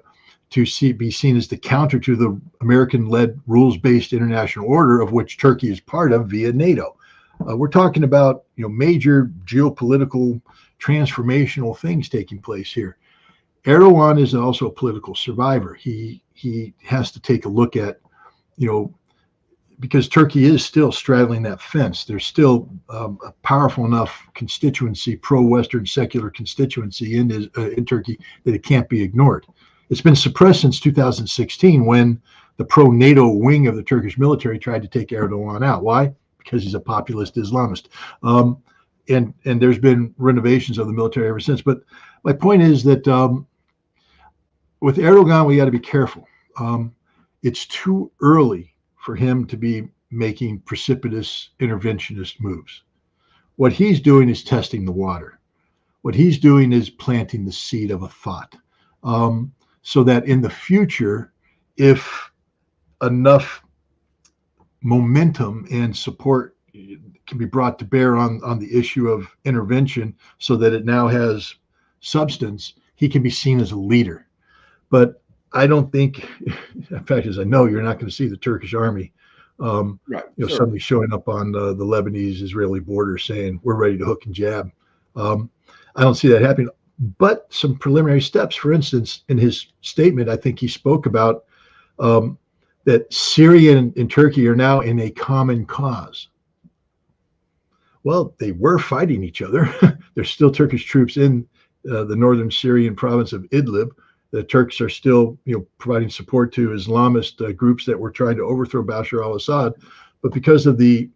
to be seen as the counter to the American-led rules-based international order of which Turkey is part of via NATO. We're talking about major geopolitical transformational things taking place here. Erdogan is also a political survivor. He has to take a look at, because Turkey is still straddling that fence. There's still a powerful enough constituency, pro-Western secular constituency in Turkey that it can't be ignored. It's been suppressed since 2016 when the pro-NATO wing of the Turkish military tried to take Erdogan out. Why? Because he's a populist Islamist. And there's been renovations of the military ever since. But my point is that with Erdogan, we got to be careful. It's too early for him to be making precipitous interventionist moves. What he's doing is testing the water. What he's doing is planting the seed of a thought. So that in the future, if enough momentum and support can be brought to bear on the issue of intervention so that it now has substance, he can be seen as a leader. But I don't think, in fact, as I know, you're not going to see the Turkish army, somebody showing up on the Lebanese-Israeli border saying, we're ready to hook and jab. I don't see that happening. But some preliminary steps, for instance, in his statement, I think he spoke about that Syria and Turkey are now in a common cause. Well, they were fighting each other. There's still Turkish troops in the northern Syrian province of Idlib. The Turks are still, providing support to Islamist groups that were trying to overthrow Bashar al-Assad. But because of the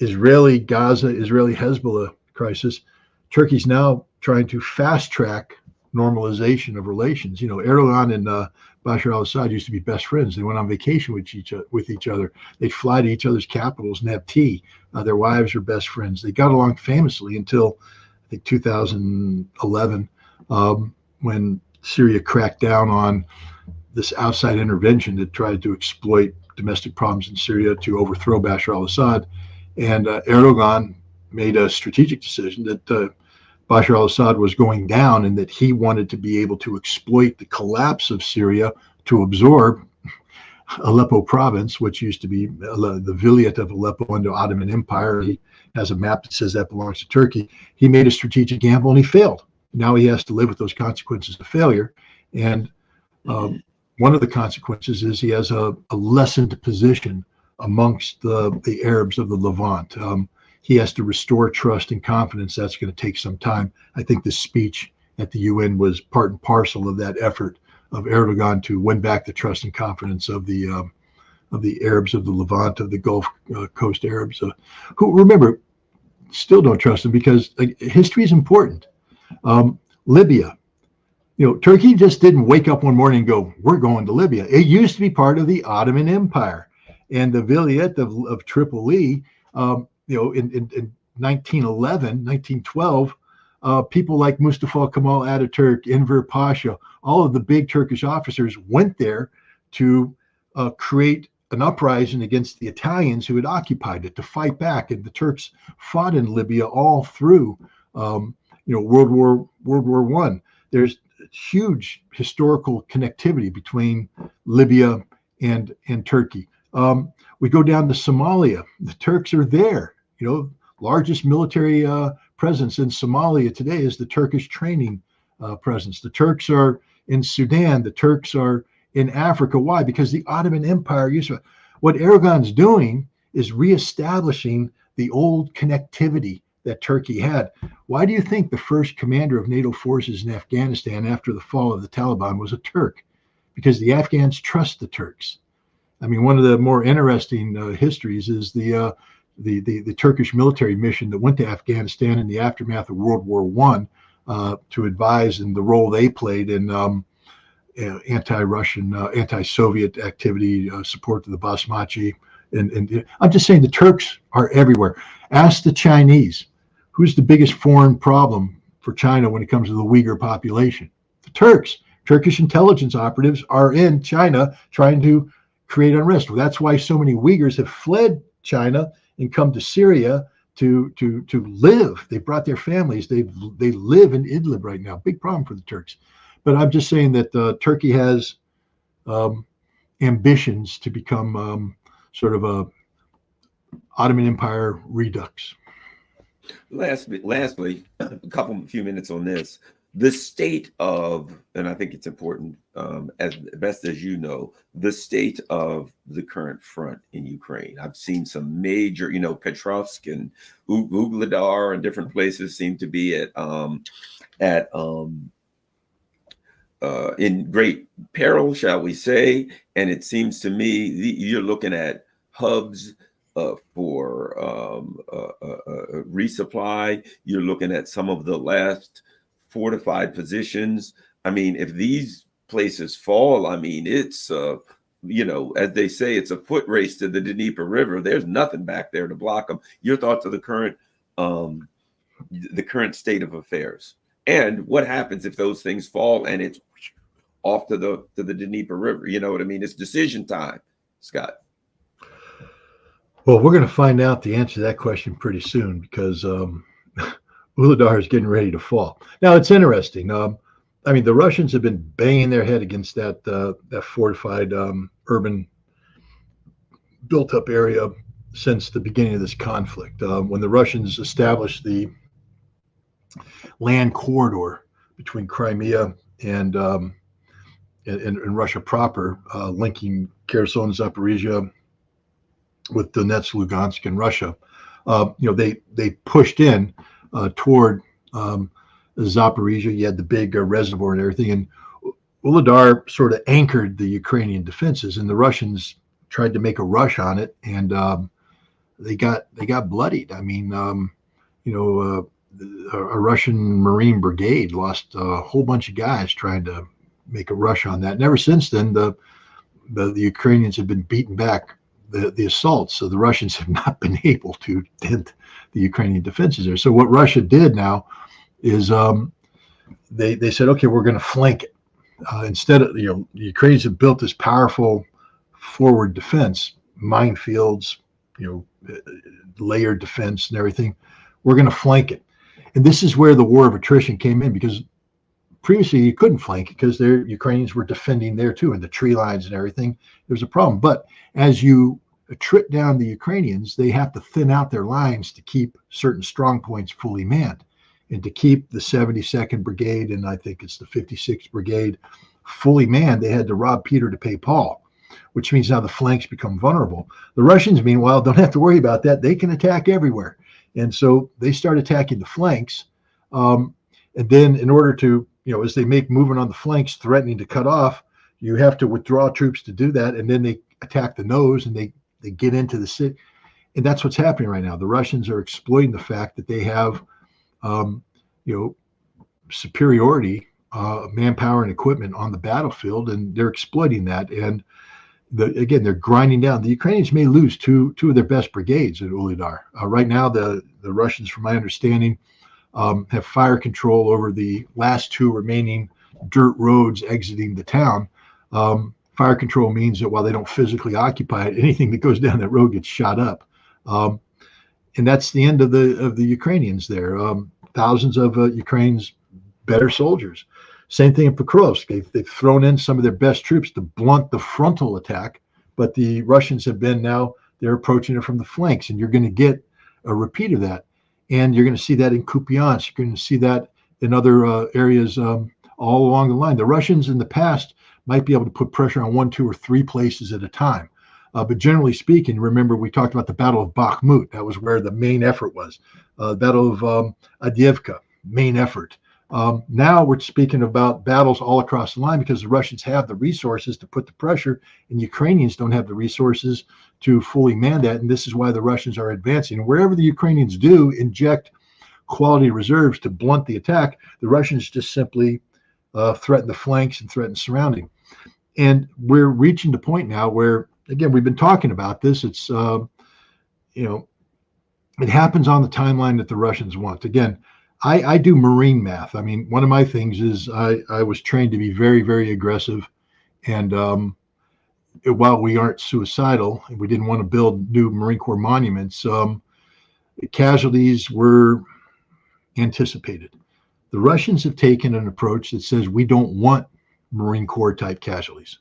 Israeli-Gaza, Israeli-Hezbollah crisis, Turkey's now trying to fast track normalization of relations. Erdogan and Bashar al-Assad used to be best friends. They went on vacation with each other. They'd fly to each other's capitals and have tea. Their wives are best friends. They got along famously until, I think, 2011, when Syria cracked down on this outside intervention that tried to exploit domestic problems in Syria to overthrow Bashar al-Assad. And Erdogan made a strategic decision that Bashar al-Assad was going down and that he wanted to be able to exploit the collapse of Syria to absorb Aleppo province, which used to be the Vilayet of Aleppo under Ottoman Empire. He has a map that says that belongs to Turkey. He made a strategic gamble and he failed. Now he has to live with those consequences of failure. And one of the consequences is he has a lessened position amongst the Arabs of the Levant. He has to restore trust and confidence. That's going to take some time. I think this speech at the UN was part and parcel of that effort of Erdogan to win back the trust and confidence of the Arabs of the Levant, of the Gulf Coast Arabs, who, remember, still don't trust him because history is important. Libya, Turkey just didn't wake up one morning and go, we're going to Libya. It used to be part of the Ottoman Empire, and the Vilayet of Tripoli, in 1911, 1912, people like Mustafa Kemal Ataturk, Enver Pasha, all of the big Turkish officers went there to create an uprising against the Italians who had occupied it, to fight back. And the Turks fought in Libya all through World War I. There's huge historical connectivity between Libya and Turkey. We go down to Somalia. The Turks are there. Largest military presence in Somalia today is the Turkish training presence. The Turks are in Sudan. The Turks are in Africa. Why? Because the Ottoman Empire used to. What Erdogan's doing is reestablishing the old connectivity that Turkey had. Why do you think the first commander of NATO forces in Afghanistan after the fall of the Taliban was a Turk? Because the Afghans trust the Turks. I mean, one of the more interesting histories is the Turkish military mission that went to Afghanistan in the aftermath of World War I to advise in the role they played in anti-Russian, anti-Soviet activity, support to the Basmachi. And I'm just saying the Turks are everywhere. Ask the Chinese. Who's the biggest foreign problem for China when it comes to the Uyghur population? The Turks. Turkish intelligence operatives are in China trying to create unrest. Well, that's why so many Uyghurs have fled China and come to Syria to live. They brought their families. They live in Idlib right now. Big problem for the Turks. But I'm just saying that Turkey has ambitions to become sort of a Ottoman Empire redux. Lastly, a few minutes on this. The state of, and I think it's important, as best as you know, the state of the current front in Ukraine. I've seen some major, Petrovsk and Ugledar and different places seem to be in great peril, shall we say? And it seems to me you're looking at hubs for resupply. You're looking at some of the last fortified positions. I mean, if these places fall, I mean, it's as they say, it's a foot race to the Dnieper River. There's nothing back there to block them. Your thoughts of the current state of affairs, and what happens if those things fall and it's off to the Dnieper River? You know what I mean? It's decision time, Scott. Well, we're going to find out the answer to that question pretty soon, because Uladar is getting ready to fall. Now, it's interesting. I mean, the Russians have been banging their head against that fortified urban built-up area since the beginning of this conflict. When the Russians established the land corridor between Crimea and Russia proper, linking Kherson, Zaporizhia with Donetsk, Lugansk, and Russia, they pushed in toward Zaporizhia. You had the big reservoir and everything, and Uladar sort of anchored the Ukrainian defenses, and the Russians tried to make a rush on it, and they got bloodied. I mean, a Russian Marine brigade lost a whole bunch of guys trying to make a rush on that. And ever since then, the Ukrainians have been beaten back the assaults, so the Russians have not been able to dent the Ukrainian defenses there. So what Russia did now is they said, okay, we're going to flank it. Instead of, the Ukrainians have built this powerful forward defense, minefields, layered defense and everything. We're going to flank it. And this is where the war of attrition came in, because previously you couldn't flank it because the Ukrainians were defending there too, and the tree lines and everything. There was a problem. But as you attrit down the Ukrainians, they have to thin out their lines to keep certain strong points fully manned. And to keep the 72nd Brigade, and I think it's the 56th Brigade, fully manned, they had to rob Peter to pay Paul, which means now the flanks become vulnerable. The Russians, meanwhile, don't have to worry about that. They can attack everywhere. And so they start attacking the flanks. And then in order to, as they make movement on the flanks, threatening to cut off, you have to withdraw troops to do that. And then they attack the nose and they get into the city. And that's what's happening right now. The Russians are exploiting the fact that they have, superiority, manpower and equipment on the battlefield, and they're exploiting that. And again, they're grinding down. The Ukrainians may lose two of their best brigades at Uladar. Right now, the Russians, from my understanding, have fire control over the last two remaining dirt roads exiting the town. Fire control means that while they don't physically occupy it, anything that goes down that road gets shot up. And that's the end of the Ukrainians there. Thousands of Ukraine's better soldiers. Same thing in Pokrovsk. They've thrown in some of their best troops to blunt the frontal attack, but the Russians they're approaching it from the flanks, and you're going to get a repeat of that. And you're going to see that in Kupiansk. You're going to see that in other areas all along the line. The Russians in the past might be able to put pressure on 1, 2, or 3 places at a time. But generally speaking, remember we talked about the Battle of Bakhmut. That was where the main effort was. The Battle of Avdiivka, main effort. Now we're speaking about battles all across the line because the Russians have the resources to put the pressure, and Ukrainians don't have the resources to fully man that. And this is why the Russians are advancing. And wherever the Ukrainians do inject quality reserves to blunt the attack, the Russians just simply threaten the flanks and threaten surrounding. And we're reaching the point now where, again, we've been talking about this. It's, it happens on the timeline that the Russians want. Again, I do Marine math. I mean, one of my things is I was trained to be very, very aggressive. And while we aren't suicidal, and we didn't want to build new Marine Corps monuments, casualties were anticipated. The Russians have taken an approach that says we don't want Marine Corps type casualties,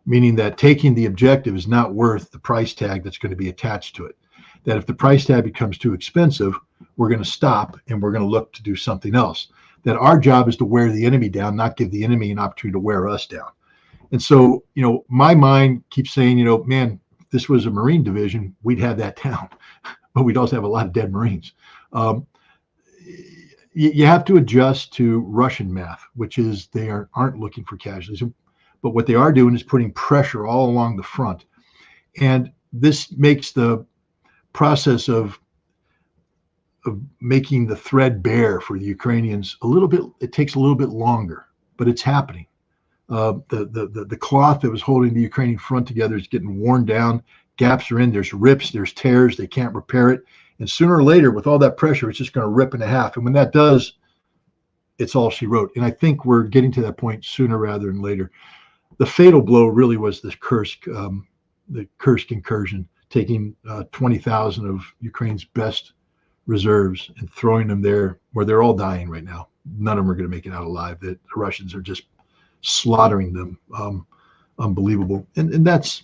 meaning that taking the objective is not worth the price tag that's going to be attached to it. That if the price tag becomes too expensive, we're going to stop and we're going to look to do something else. That our job is to wear the enemy down, not give the enemy an opportunity to wear us down. And so, my mind keeps saying, man, if this was a Marine division, we'd have that down, but we'd also have a lot of dead Marines. You have to adjust to Russian math, which is they aren't looking for casualties, but what they are doing is putting pressure all along the front. And this makes the process of making the thread bare for the Ukrainians it takes a little bit longer, but it's happening. The cloth that was holding the Ukrainian front together is getting worn down. Gaps are in, there's rips, there's tears, they can't repair it. And sooner or later, with all that pressure, it's just going to rip in half. And when that does, it's all she wrote. And I think we're getting to that point sooner rather than later. The fatal blow really was the Kursk incursion, taking 20,000 of Ukraine's best reserves and throwing them there where they're all dying right now. None of them are going to make it out alive. The Russians are just slaughtering them. Unbelievable. And that's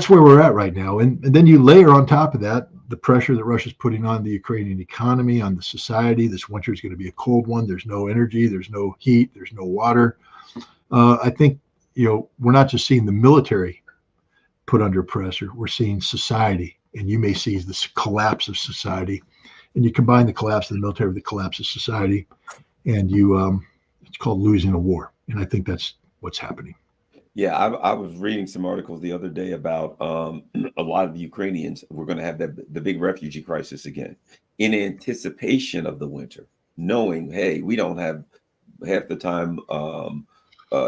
where we're at right now. And then you layer on top of that the pressure that Russia's putting on the Ukrainian economy, on the society. This winter is going to be a cold one. There's no energy. There's no heat. There's no water. I think, we're not just seeing the military put under pressure. We're seeing society, and you may see this collapse of society. And you combine the collapse of the military with the collapse of society, and it's called losing a war. And I think that's what's happening. Yeah, I was reading some articles the other day about a lot of the Ukrainians were going to have the big refugee crisis again in anticipation of the winter, knowing, hey, we don't have half the time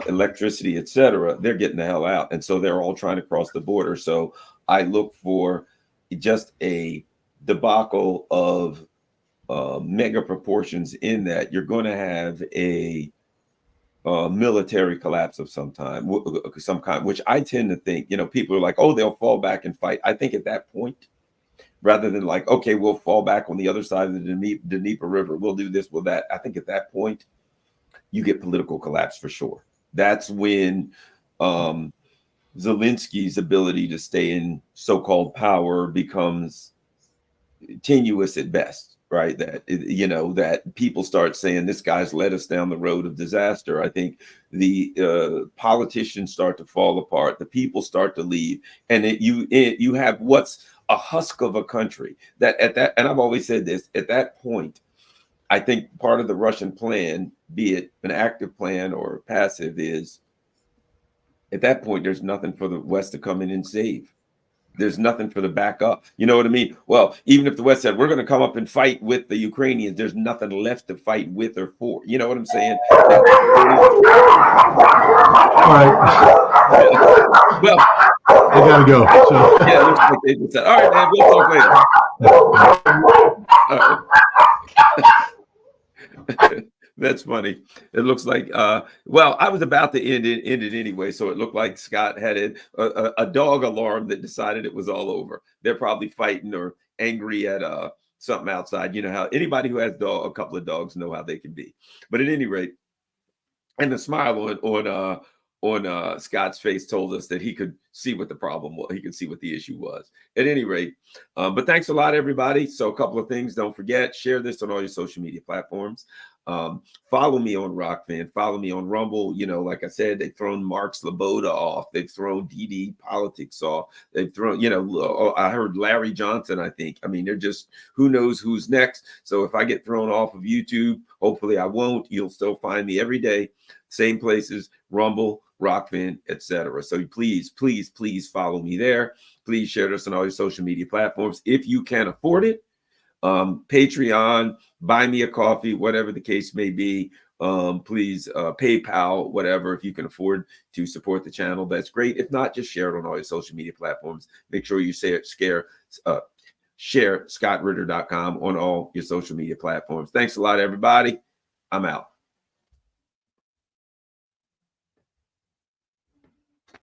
electricity, etc. They're getting the hell out. And so they're all trying to cross the border. So I look for just a debacle of mega proportions in that you're going to have a military collapse of some kind, which I tend to think, people are like, oh, they'll fall back and fight. I think at that point, rather than like, okay, we'll fall back on the other side of the Dnieper River, we'll do this, we'll that. I think at that point, you get political collapse for sure. That's when Zelensky's ability to stay in so-called power becomes tenuous at best. Right, that people start saying this guy's led us down the road of disaster. I think the politicians start to fall apart, the people start to leave, and you have what's a husk of a country that and I've always said this, at that point, I think part of the Russian plan, be it an active plan or passive, is at that point there's nothing for the West to come in and save. There's nothing for the backup. You know what I mean? Well, even if the West said, we're going to come up and fight with the Ukrainians, there's nothing left to fight with or for. You know what I'm saying? All right. Well, I got to go. So. Yeah, looks like they just said, all right, man, we'll talk later. All right. That's funny. It looks like, well, I was about to end it anyway. So it looked like Scott had a dog alarm that decided it was all over. They're probably fighting or angry at something outside. You know how anybody who has a couple of dogs know how they can be. But at any rate, and the smile on Scott's face told us that he could see what the problem was. He could see what the issue was. At any rate, but thanks a lot, everybody. So a couple of things. Don't forget, share this on all your social media platforms. Follow me on Rockfin, follow me on Rumble. Like I said, they've thrown Mark Sloboda off. They've thrown DD Politics off. They've thrown, I heard Larry Johnson, I think. I mean, they're just, who knows who's next. So if I get thrown off of YouTube, hopefully I won't. You'll still find me every day, same places, Rumble, Rockfin, etc. So please, please, please follow me there. Please share this on all your social media platforms. If you can afford it, Patreon, buy me a coffee, whatever the case may be. Please, PayPal, whatever, if you can afford to support the channel, that's great. If not, just share it on all your social media platforms. Make sure you share ScottRitter.com on all your social media platforms. Thanks a lot, everybody. I'm out.